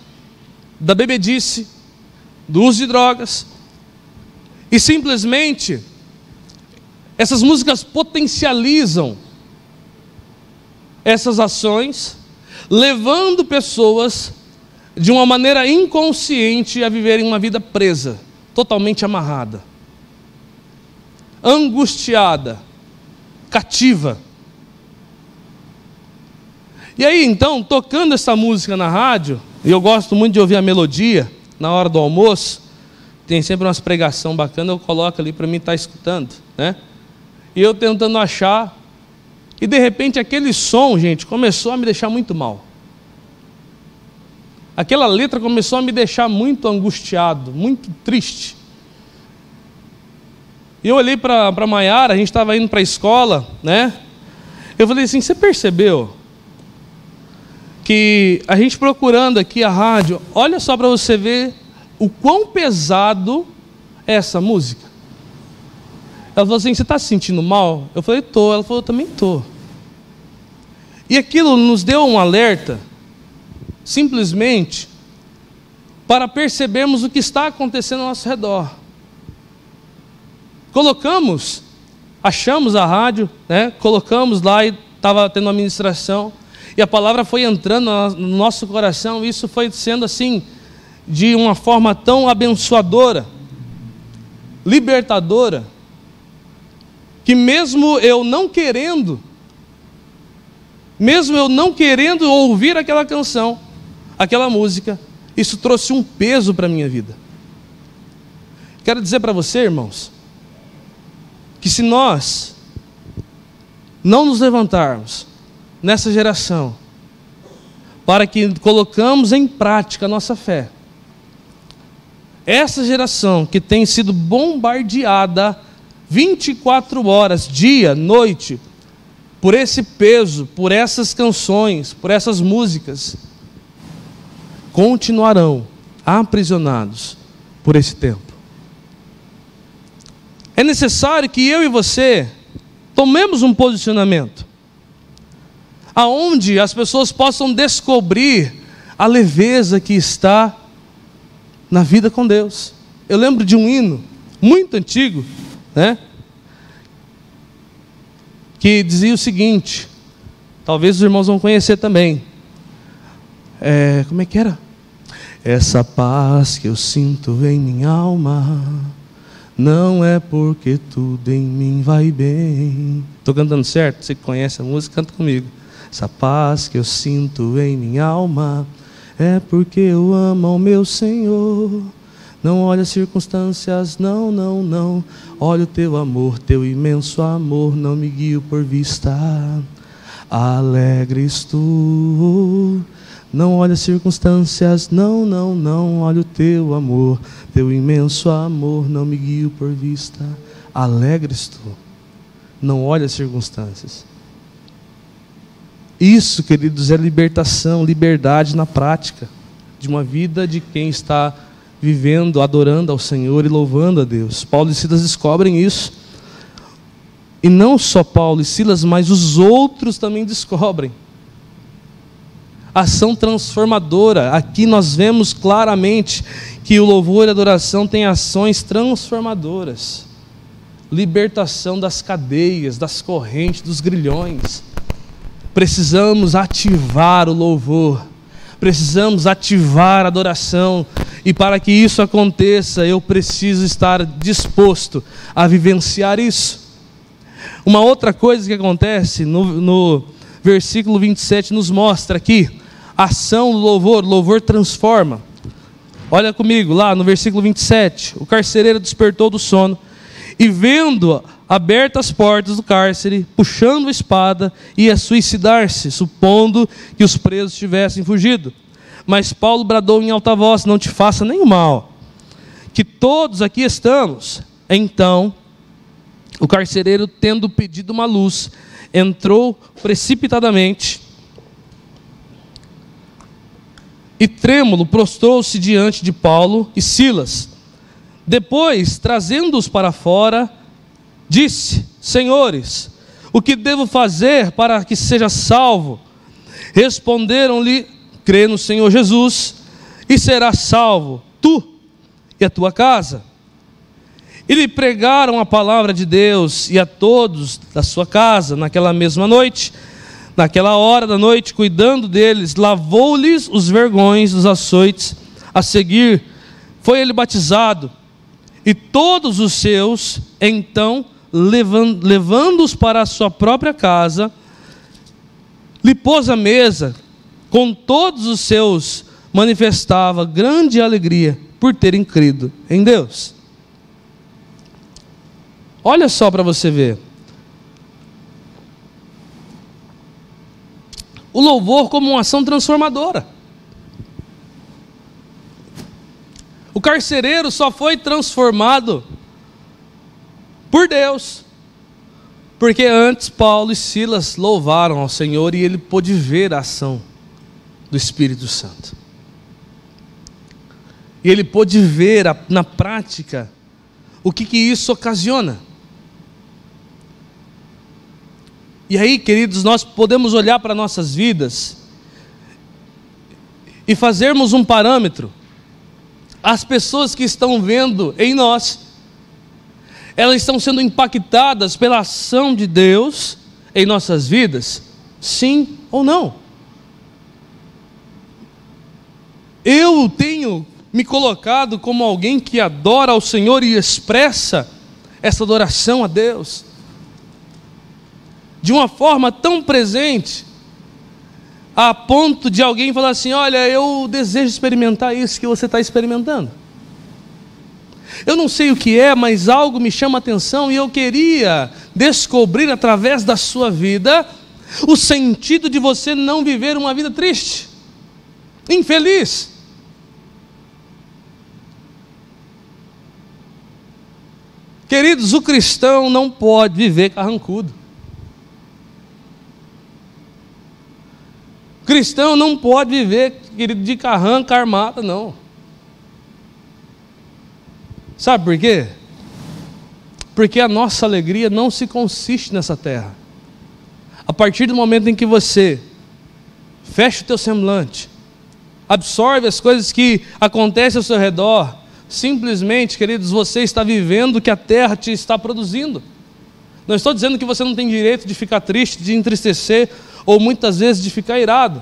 [SPEAKER 1] da bebedice, do uso de drogas. E simplesmente essas músicas potencializam essas ações, levando pessoas de uma maneira inconsciente, a viverem uma vida presa, totalmente amarrada, angustiada, cativa. E aí então, tocando essa música na rádio, e eu gosto muito de ouvir a melodia na hora do almoço, tem sempre umas pregação bacana, eu coloco ali para mim estar escutando, né? E eu tentando achar, e de repente aquele som, gente, começou a me deixar muito mal. Aquela letra começou a me deixar muito angustiado, muito triste. E eu olhei para a Maiara, a gente estava indo para a escola, né? Eu falei assim, você percebeu que a gente procurando aqui a rádio, olha só para você ver o quão pesado é essa música. Ela falou assim, você está se sentindo mal? Eu falei, estou. Ela falou, eu também estou. E aquilo nos deu um alerta, simplesmente, para percebermos o que está acontecendo ao nosso redor. Achamos a rádio, né? Colocamos lá e estava tendo uma ministração, e a palavra foi entrando no nosso coração, e isso foi sendo assim, de uma forma tão abençoadora, libertadora, que mesmo eu não querendo ouvir aquela canção, aquela música, isso trouxe um peso para a minha vida. Quero dizer para você, irmãos, que se nós não nos levantarmos nessa geração, para que colocamos em prática a nossa fé, essa geração que tem sido bombardeada 24 horas, dia, noite, por esse peso, por essas canções, por essas músicas, continuarão aprisionados por esse tempo. É necessário que eu e você tomemos um posicionamento, aonde as pessoas possam descobrir a leveza que está na vida com Deus. Eu lembro de um hino muito antigo, né? Que dizia o seguinte, talvez os irmãos vão conhecer também. Como é que era? Essa paz que eu sinto em minha alma, não é porque tudo em mim vai bem. Estou cantando certo? Você que conhece a música, canta comigo. Essa paz que eu sinto em minha alma, é porque eu amo ao meu Senhor. Não olha as circunstâncias, não, não, não. Olha o teu amor, teu imenso amor, não me guio por vista. Alegre estou. Não olha as circunstâncias, não, não, não. Olha o teu amor, teu imenso amor, não me guio por vista. Alegre estou. Não olha as circunstâncias. Isso, queridos, é libertação, liberdade na prática de uma vida de quem está vivendo, adorando ao Senhor e louvando a Deus. Paulo e Silas descobrem isso. E não só Paulo e Silas, mas os outros também descobrem. Ação transformadora. Aqui nós vemos claramente que o louvor e a adoração têm ações transformadoras. Libertação das cadeias, das correntes, dos grilhões. Precisamos ativar o louvor, precisamos ativar a adoração, e para que isso aconteça, eu preciso estar disposto a vivenciar isso. Uma outra coisa que acontece no versículo 27 nos mostra aqui, a ação do louvor, o louvor transforma. Olha comigo lá no versículo 27, o carcereiro despertou do sono, e vendo abertas as portas do cárcere, puxando a espada, ia suicidar-se, supondo que os presos tivessem fugido. Mas Paulo bradou em alta voz, não te faça nenhum mal, que todos aqui estamos. Então, o carcereiro, tendo pedido uma luz, entrou precipitadamente e trêmulo prostrou-se diante de Paulo e Silas. Depois, trazendo-os para fora, disse: Senhores, o que devo fazer para que seja salvo? Responderam-lhe: crê no Senhor Jesus e serás salvo, tu e a tua casa. E lhe pregaram a palavra de Deus, e a todos da sua casa. Naquela mesma noite, Naquela hora da noite, cuidando deles, lavou-lhes os vergões, os açoites. A seguir, foi ele batizado. E todos os seus, então, levando-os para a sua própria casa, lhe pôs à mesa, com todos os seus, manifestava grande alegria por terem crido em Deus. Olha só para você ver. O louvor como uma ação transformadora. O carcereiro só foi transformado por Deus, porque antes Paulo e Silas louvaram ao Senhor e ele pôde ver a ação do Espírito Santo. E ele pôde ver na prática o que isso ocasiona. E aí, queridos, nós podemos olhar para nossas vidas e fazermos um parâmetro. As pessoas que estão vendo em nós, elas estão sendo impactadas pela ação de Deus em nossas vidas? Sim ou não? Eu tenho me colocado como alguém que adora ao Senhor e expressa essa adoração a Deus de uma forma tão presente, a ponto de alguém falar assim: olha, eu desejo experimentar isso que você está experimentando. Eu não sei o que é, mas algo me chama a atenção e eu queria descobrir através da sua vida o sentido de você não viver uma vida triste, infeliz. Queridos, o cristão não pode viver carrancudo. O cristão não pode viver, querido, de carranca armada, não. Sabe por quê? Porque a nossa alegria não se consiste nessa terra. A partir do momento em que você fecha o teu semblante, absorve as coisas que acontecem ao seu redor, simplesmente, queridos, você está vivendo o que a terra te está produzindo. Não estou dizendo que você não tem direito de ficar triste, de entristecer, ou muitas vezes de ficar irado,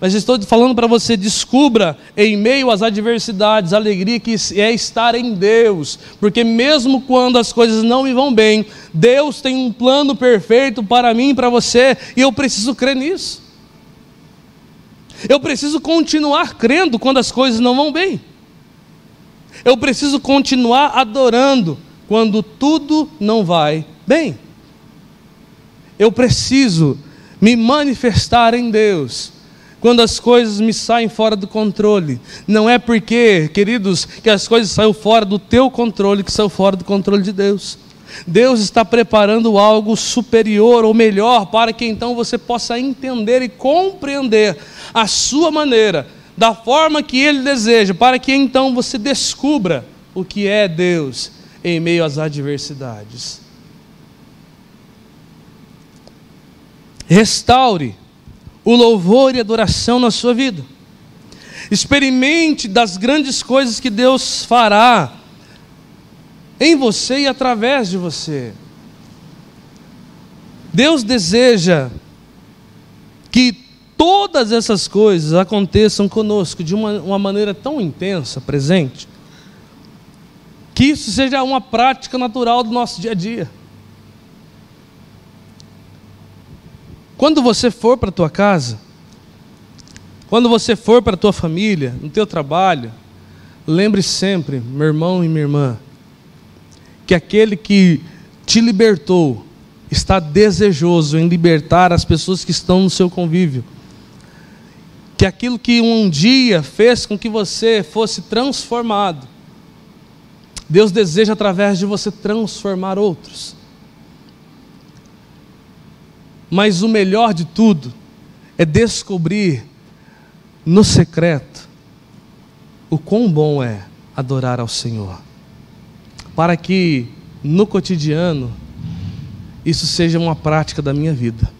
[SPEAKER 1] mas estou falando para você: descubra em meio às adversidades a alegria que é estar em Deus, porque mesmo quando as coisas não me vão bem, Deus tem um plano perfeito para mim e para você, e eu preciso crer nisso. Eu preciso continuar crendo quando as coisas não vão bem. Eu preciso continuar adorando quando tudo não vai bem. Eu preciso me manifestar em Deus quando as coisas me saem fora do controle. Não é porque, queridos, que as coisas saem fora do teu controle, que saiu fora do controle de Deus. Deus está preparando algo superior ou melhor para que então você possa entender e compreender a sua maneira, da forma que Ele deseja, para que então você descubra o que é Deus em meio às adversidades. Restaure o louvor e adoração na sua vida. Experimente das grandes coisas que Deus fará em você e através de você. Deus deseja que todas essas coisas aconteçam conosco de uma maneira tão intensa, presente, que isso seja uma prática natural do nosso dia a dia. Quando você for para a tua casa, quando você for para a tua família, no teu trabalho, lembre sempre, meu irmão e minha irmã, que aquele que te libertou está desejoso em libertar as pessoas que estão no seu convívio. Que aquilo que um dia fez com que você fosse transformado, Deus deseja através de você transformar outros. Mas o melhor de tudo é descobrir no secreto o quão bom é adorar ao Senhor, para que no cotidiano isso seja uma prática da minha vida,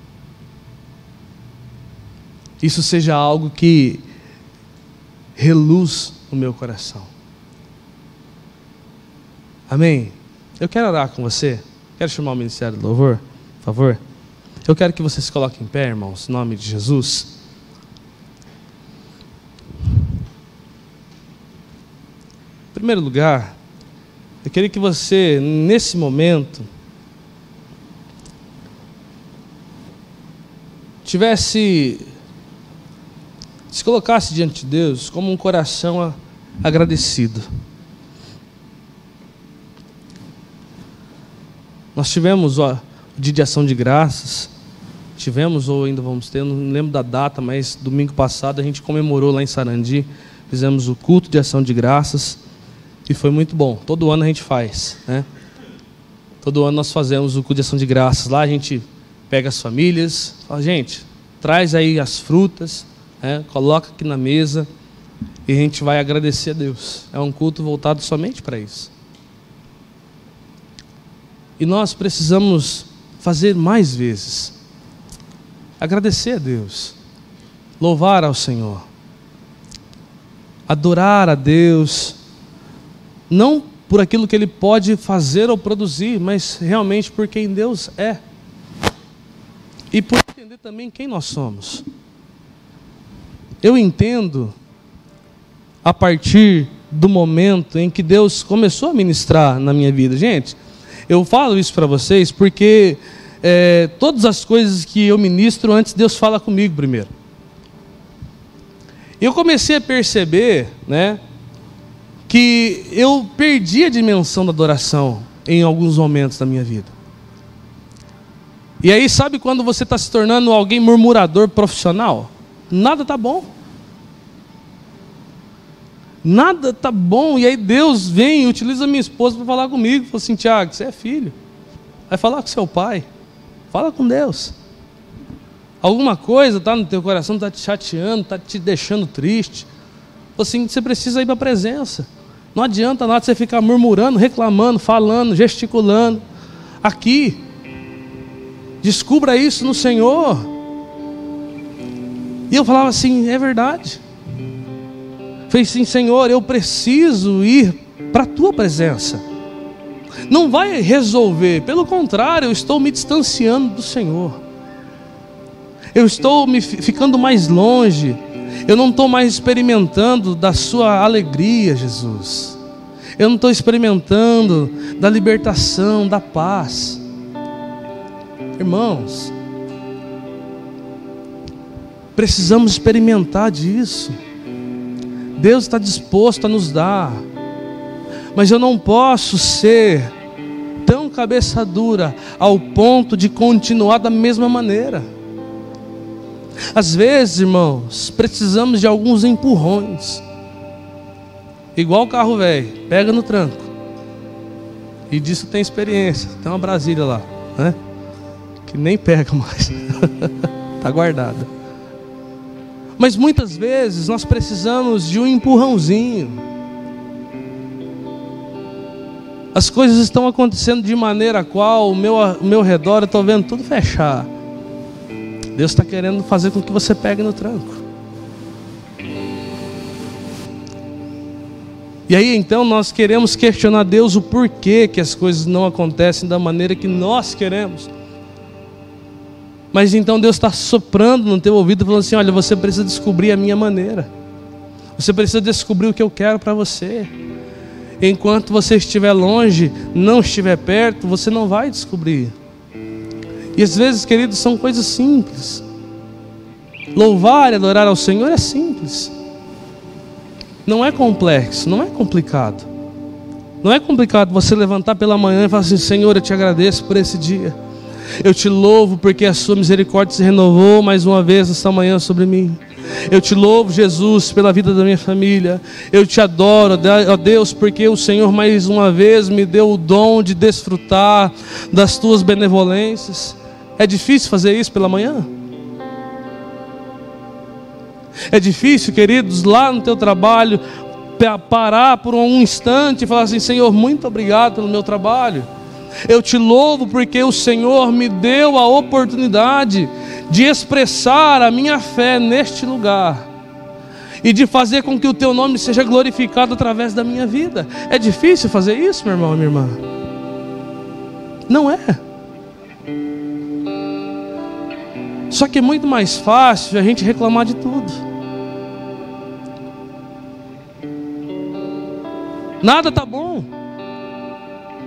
[SPEAKER 1] isso seja algo que reluz no meu coração. Amém? Eu quero orar com você. Quero chamar o Ministério do Louvor, por favor. Eu quero que você se coloque em pé, irmãos, em nome de Jesus. Em primeiro lugar, eu queria que você, nesse momento, se colocasse diante de Deus como um coração agradecido. Nós tivemos o dia de ação de graças, ou ainda vamos ter, não lembro da data, mas domingo passado a gente comemorou lá em Sarandi, fizemos o culto de ação de graças e foi muito bom. Todo ano a gente faz, né? Todo ano nós fazemos o culto de ação de graças. Lá a gente pega as famílias, fala, gente, traz aí as frutas, né? Coloca aqui na mesa e a gente vai agradecer a Deus. É um culto voltado somente para isso. E nós precisamos fazer mais vezes. Agradecer a Deus. Louvar ao Senhor. Adorar a Deus. Não por aquilo que Ele pode fazer ou produzir, mas realmente por quem Deus é. E por entender também quem nós somos. Eu entendo, a partir do momento em que Deus começou a ministrar na minha vida. Gente, eu falo isso para vocês porque todas as coisas que eu ministro, antes Deus fala comigo primeiro. Eu comecei a perceber, né, que eu perdi a dimensão da adoração em alguns momentos da minha vida. E aí, sabe quando você está se tornando alguém murmurador profissional? Nada está bom. Nada está bom. E aí Deus vem e utiliza minha esposa para falar comigo. Fala assim, Tiago, você é filho. Vai falar com seu pai. Fala com Deus. Alguma coisa está no teu coração, está te chateando, está te deixando triste. Fala assim, você precisa ir para a presença. Não adianta nada você ficar murmurando, reclamando, falando, gesticulando. Aqui. Descubra isso no Senhor. E eu falava assim, é verdade. Falei assim, Senhor, eu preciso ir para a Tua presença. Não vai resolver, pelo contrário, eu estou me distanciando do Senhor. Eu estou ficando mais longe. Eu não estou mais experimentando da Sua alegria, Jesus. Eu não estou experimentando da libertação, da paz. Irmãos, precisamos experimentar disso. Deus está disposto a nos dar, mas eu não posso ser tão cabeça dura ao ponto de continuar da mesma maneira. Às vezes, irmãos, precisamos de alguns empurrões, igual o carro velho, pega no tranco, e disso tem experiência. Tem uma Brasília lá, né? Que nem pega mais, está guardada. Mas muitas vezes nós precisamos de um empurrãozinho. As coisas estão acontecendo de maneira a qual o meu redor, eu estou vendo tudo fechar. Deus está querendo fazer com que você pegue no tranco. E aí então nós queremos questionar Deus o porquê que as coisas não acontecem da maneira que nós queremos. Mas então Deus está soprando no teu ouvido, falando assim, olha, você precisa descobrir a minha maneira. Você precisa descobrir o que eu quero para você. Enquanto você estiver longe, não estiver perto, você não vai descobrir. E às vezes, queridos, são coisas simples. Louvar e adorar ao Senhor é simples. Não é complexo, não é complicado. Não é complicado você levantar pela manhã e falar assim, Senhor, eu te agradeço por esse dia. Eu te louvo porque a sua misericórdia se renovou mais uma vez esta manhã sobre mim. Eu te louvo, Jesus, pela vida da minha família. Eu te adoro, ó Deus, porque o Senhor mais uma vez me deu o dom de desfrutar das tuas benevolências. É difícil fazer isso pela manhã? É difícil, queridos, lá no teu trabalho, parar por um instante e falar assim, Senhor, muito obrigado pelo meu trabalho. Eu te louvo porque o Senhor me deu a oportunidade de expressar a minha fé neste lugar e de fazer com que o teu nome seja glorificado através da minha vida. É difícil fazer isso, meu irmão e minha irmã? Não é. Só que é muito mais fácil a gente reclamar de tudo. Nada tá bom.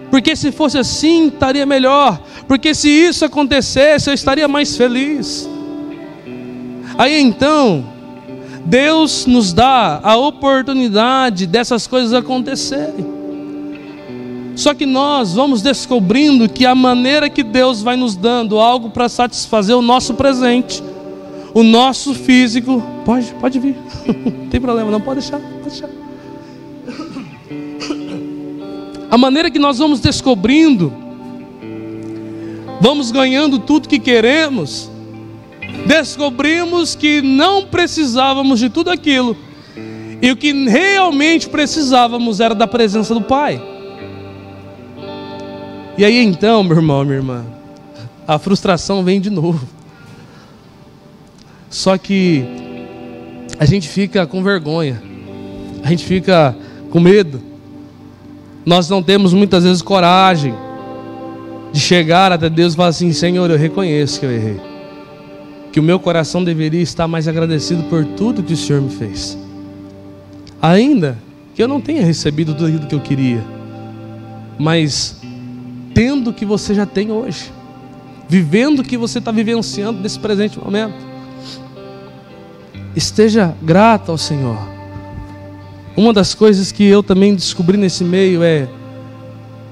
[SPEAKER 1] Porque se fosse assim, estaria melhor. Porque se isso acontecesse, eu estaria mais feliz. Aí então, Deus nos dá a oportunidade dessas coisas acontecerem. Só que nós vamos descobrindo que a maneira que Deus vai nos dando algo para satisfazer o nosso presente, o nosso físico, pode vir, não tem problema, não, pode deixar. A maneira que nós vamos descobrindo, vamos ganhando tudo que queremos, descobrimos que não precisávamos de tudo aquilo, e o que realmente precisávamos era da presença do Pai. E aí então, meu irmão, minha irmã, a frustração vem de novo. Só que a gente fica com vergonha, a gente fica com medo. Nós não temos muitas vezes coragem de chegar até Deus e falar assim: Senhor, eu reconheço que eu errei, que o meu coração deveria estar mais agradecido por tudo que o Senhor me fez, ainda que eu não tenha recebido tudo aquilo que eu queria, mas tendo o que você já tem hoje, vivendo o que você está vivenciando nesse presente momento, esteja grato ao Senhor. Uma das coisas que eu também descobri nesse meio é: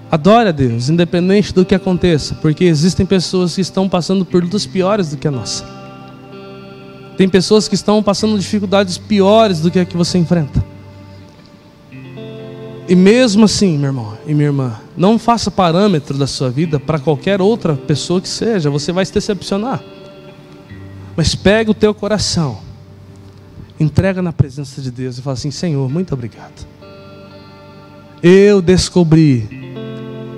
[SPEAKER 1] adore a Deus, independente do que aconteça, porque existem pessoas que estão passando por lutas piores do que a nossa. Tem pessoas que estão passando dificuldades piores do que a que você enfrenta. E mesmo assim, meu irmão e minha irmã, não faça parâmetro da sua vida para qualquer outra pessoa que seja, você vai se decepcionar. Mas pega o teu coração, entrega na presença de Deus e fala assim: Senhor, muito obrigado. Eu descobri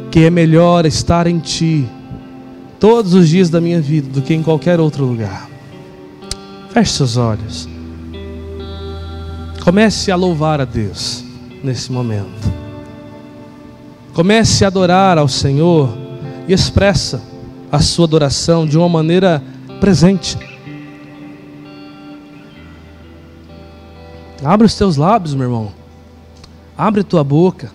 [SPEAKER 1] que é melhor estar em Ti todos os dias da minha vida do que em qualquer outro lugar. Feche seus olhos. Comece a louvar a Deus nesse momento. Comece a adorar ao Senhor e expressa a sua adoração de uma maneira presente. Abre os teus lábios, meu irmão. Abre a tua boca.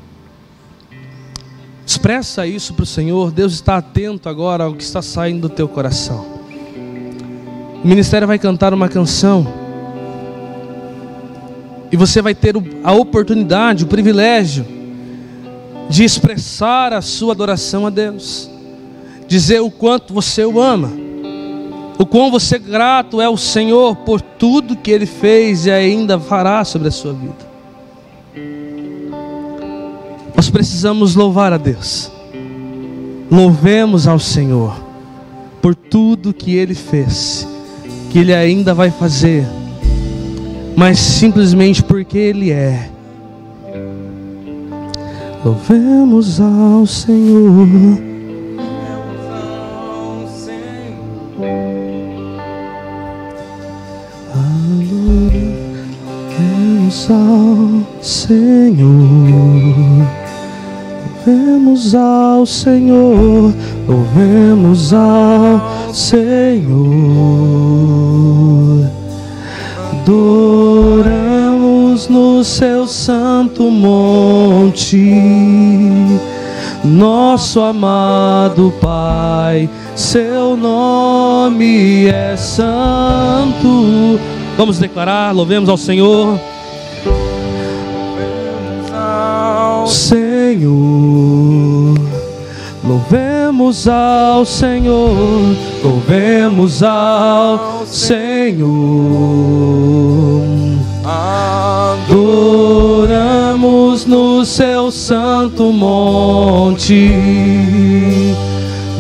[SPEAKER 1] Expressa isso para o Senhor. Deus está atento agora ao que está saindo do teu coração. O ministério vai cantar uma canção e você vai ter a oportunidade, o privilégio de expressar a sua adoração a Deus, dizer o quanto você o ama, o quão você grato é ao Senhor por tudo que Ele fez e ainda fará sobre a sua vida. Nós precisamos louvar a Deus. Louvemos ao Senhor por tudo que Ele fez, que Ele ainda vai fazer, mas simplesmente porque Ele é. Louvemos ao Senhor. Louvemos ao Senhor. Louvemos ao Senhor. Louvemos ao Senhor. Adoramos no seu santo monte, nosso amado Pai, seu nome é santo. Vamos declarar: louvemos ao Senhor. Louvemos ao Senhor. Louvemos ao Senhor. Louvemos ao Senhor. Adoramos no seu santo monte,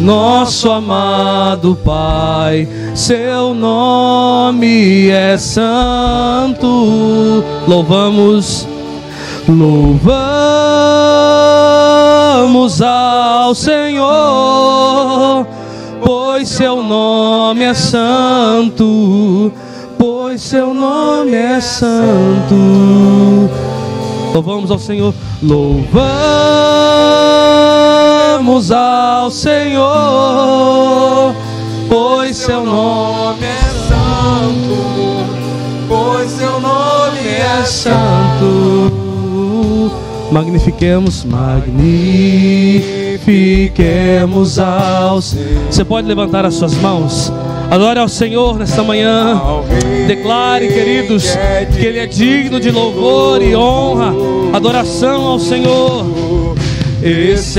[SPEAKER 1] nosso amado Pai, seu nome é santo. Louvamos ao Senhor, pois seu nome é santo, pois seu nome é santo. Louvamos ao Senhor. Louvamos ao Senhor, pois seu nome
[SPEAKER 2] é santo, pois seu nome é
[SPEAKER 1] santo. Magnifiquemos ao Senhor. Você pode levantar as suas mãos. Adore ao Senhor nesta manhã. Declare, queridos, que Ele é digno de louvor e honra. Adoração ao Senhor. Excelso,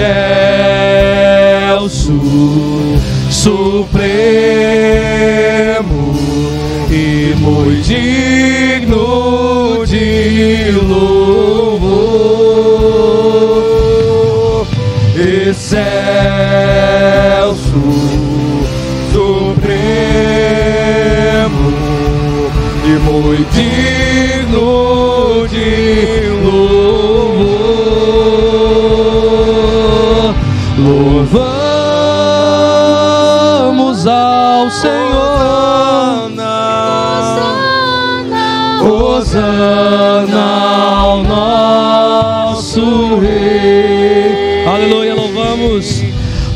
[SPEAKER 1] supremo e muito digno de louvor. Excelso, supremo e muito digno de louvor. Louvamos ao Senhor. Hosana ao nosso Rei. Aleluia, louvamos.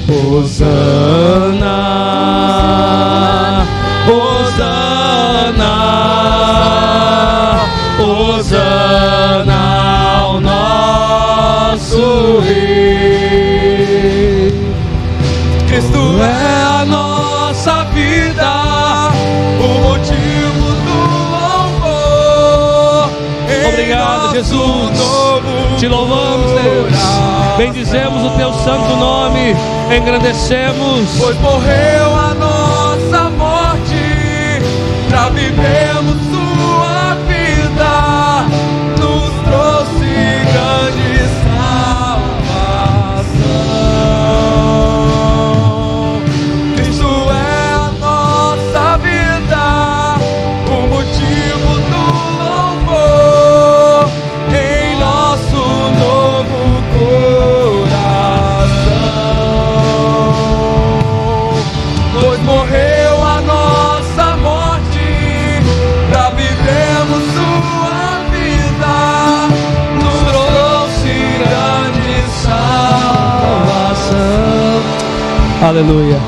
[SPEAKER 1] Hosana, Hosana, Hosana ao nosso Rei. Cristo é a nossa vida, o motivo do louvor. Obrigado, Jesus. Te louvamos, Deus. Bendizemos o teu santo nome, engrandecemos.
[SPEAKER 2] Pois morreu a nossa morte, pra vivermos sua vida, nos trouxe grande salvação. Cristo é a nossa vida, o motivo do louvor, em nosso novo pois morreu a nossa morte, pra vivermos sua vida, nos trouxe grande salvação.
[SPEAKER 1] Aleluia.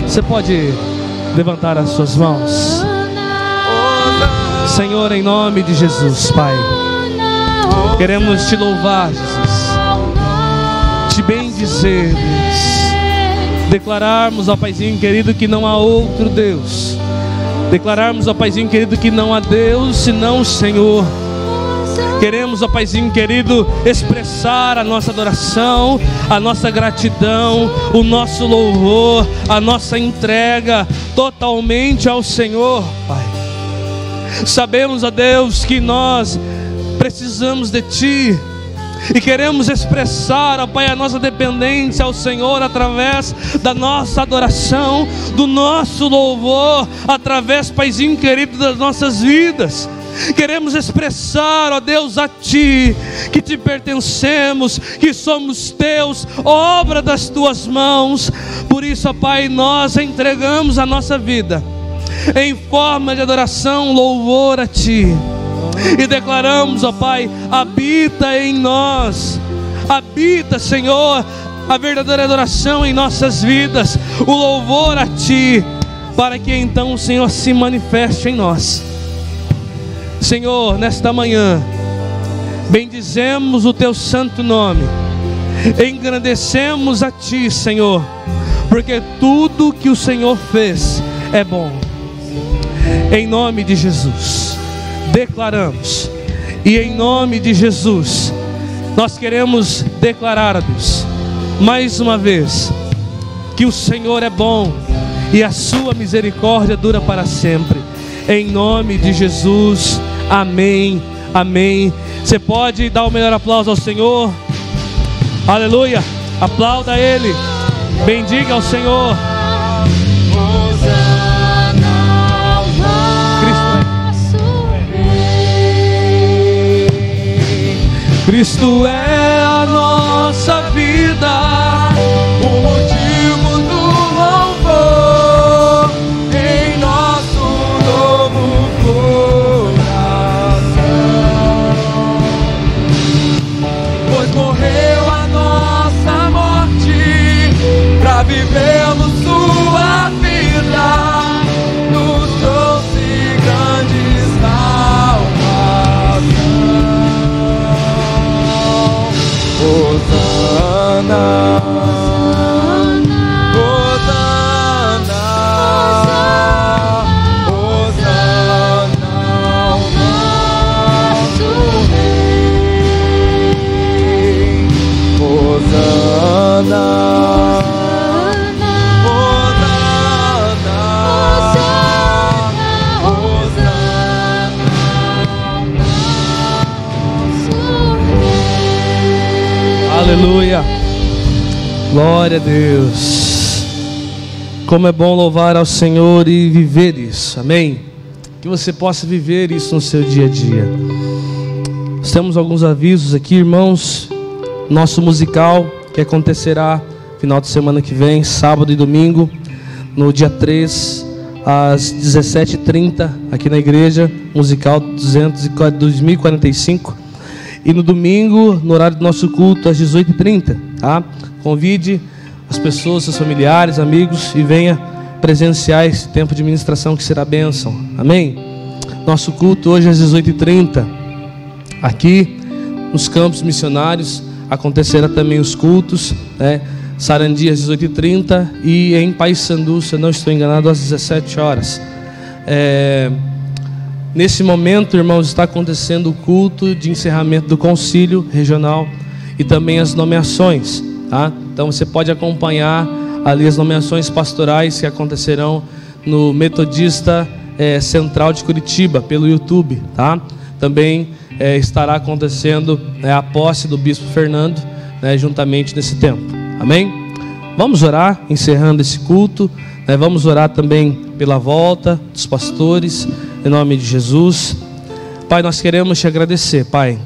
[SPEAKER 1] Você pode levantar as suas mãos. Senhor, em nome de Jesus, Pai, queremos te louvar, Jesus, te bendizer, Deus. Declararmos ao Paizinho querido que não há outro Deus. Declararmos ao Paizinho querido que não há Deus senão o Senhor. Queremos, ó Paizinho querido, expressar a nossa adoração, a nossa gratidão, o nosso louvor, a nossa entrega totalmente ao Senhor, Pai. Sabemos, ó Deus, que nós precisamos de Ti e queremos expressar, ó Pai, a nossa dependência ao Senhor através da nossa adoração, do nosso louvor, através, Paizinho querido, das nossas vidas. Queremos expressar, ó Deus, a Ti, que Te pertencemos, que somos Teus, obra das Tuas mãos. Por isso, ó Pai, nós entregamos a nossa vida em forma de adoração, louvor a Ti. E declaramos, ó Pai, habita em nós, habita, Senhor, a verdadeira adoração em nossas vidas, o louvor a Ti, para que então o Senhor se manifeste em nós. Senhor, nesta manhã, bendizemos o Teu santo nome, engrandecemos a Ti, Senhor, porque tudo que o Senhor fez é bom. Em nome de Jesus declaramos, e em nome de Jesus nós queremos declarar a Deus mais uma vez que o Senhor é bom e a sua misericórdia dura para sempre. Em nome de Jesus, amém, amém. Você pode dar o melhor aplauso ao Senhor. Aleluia, aplauda Ele, bendiga ao Senhor. Cristo é a nossa vida, o motivo do louvor, em nosso novo coração. Pois morreu a nossa morte, pra vivermos Aleluia. Glória a Deus. Como é bom louvar ao Senhor e viver isso. Amém? Que você possa viver isso no seu dia a dia. Nós temos alguns avisos aqui, irmãos. Nosso musical que acontecerá final de semana que vem, sábado e domingo, no dia 3, às 17h30, aqui na igreja, musical 2045. E no domingo, no horário do nosso culto, às 18h30, tá? Convide as pessoas, seus familiares, amigos, e venha presenciar esse tempo de ministração que será bênção. Amém? Nosso culto hoje às 18h30, aqui nos campos missionários, acontecerá também os cultos, né? Sarandi às 18h30 e em Paissandu, se eu não estou enganado, às 17 horas. Nesse momento, irmãos, está acontecendo o culto de encerramento do concílio regional e também as nomeações, tá? Então você pode acompanhar ali as nomeações pastorais que acontecerão no Metodista Central de Curitiba, pelo YouTube, tá? Também estará acontecendo a posse do Bispo Fernando, né, juntamente nesse tempo. Amém? Vamos orar, encerrando esse culto, né? Vamos orar também pela volta dos pastores, em nome de Jesus. Pai, nós queremos te agradecer, Pai,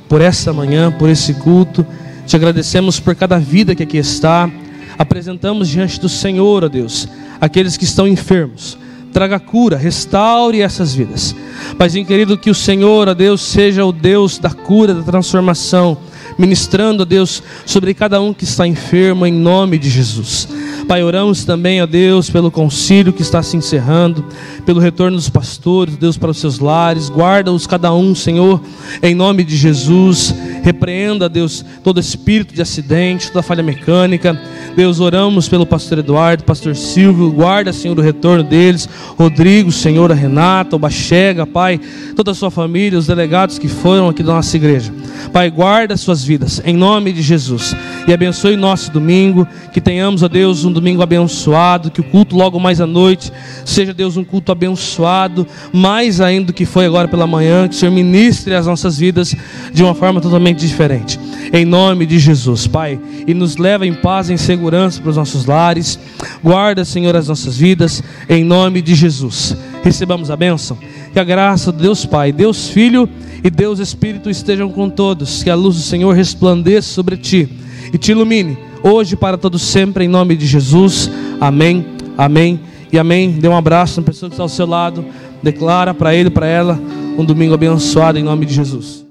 [SPEAKER 1] por esta manhã, por esse culto. Te agradecemos por cada vida que aqui está. Apresentamos diante do Senhor, ó Deus, aqueles que estão enfermos. Traga cura, restaure essas vidas. Paizinho querido, que o Senhor, ó Deus, seja o Deus da cura, da transformação, ministrando, ó Deus, sobre cada um que está enfermo, em nome de Jesus. Pai, oramos também, ó Deus, pelo concílio que está se encerrando, pelo retorno dos pastores, Deus, para os seus lares. Guarda-os cada um, Senhor, em nome de Jesus. Repreenda, Deus, todo espírito de acidente, toda falha mecânica. Deus, oramos pelo pastor Eduardo, pastor Silvio. Guarda, Senhor, o retorno deles. Rodrigo, Senhor, a Renata, o Bachega, Pai, toda a sua família, os delegados que foram aqui da nossa igreja. Pai, guarda suas vidas, em nome de Jesus. E abençoe nosso domingo, que tenhamos, ó Deus, um domingo abençoado, que o culto logo mais à noite seja, Deus, um culto abençoado, mais ainda do que foi agora pela manhã, que o Senhor ministre as nossas vidas de uma forma totalmente diferente, em nome de Jesus, Pai, e nos leva em paz e em segurança para os nossos lares. Guarda, Senhor, as nossas vidas, em nome de Jesus. Recebamos a bênção, que a graça de Deus Pai, Deus Filho e Deus Espírito estejam com todos, que a luz do Senhor resplandeça sobre ti e te ilumine, hoje para todos sempre, em nome de Jesus. Amém, amém e amém. Dê um abraço na pessoa que está ao seu lado, declara para ele, para ela, um domingo abençoado, em nome de Jesus.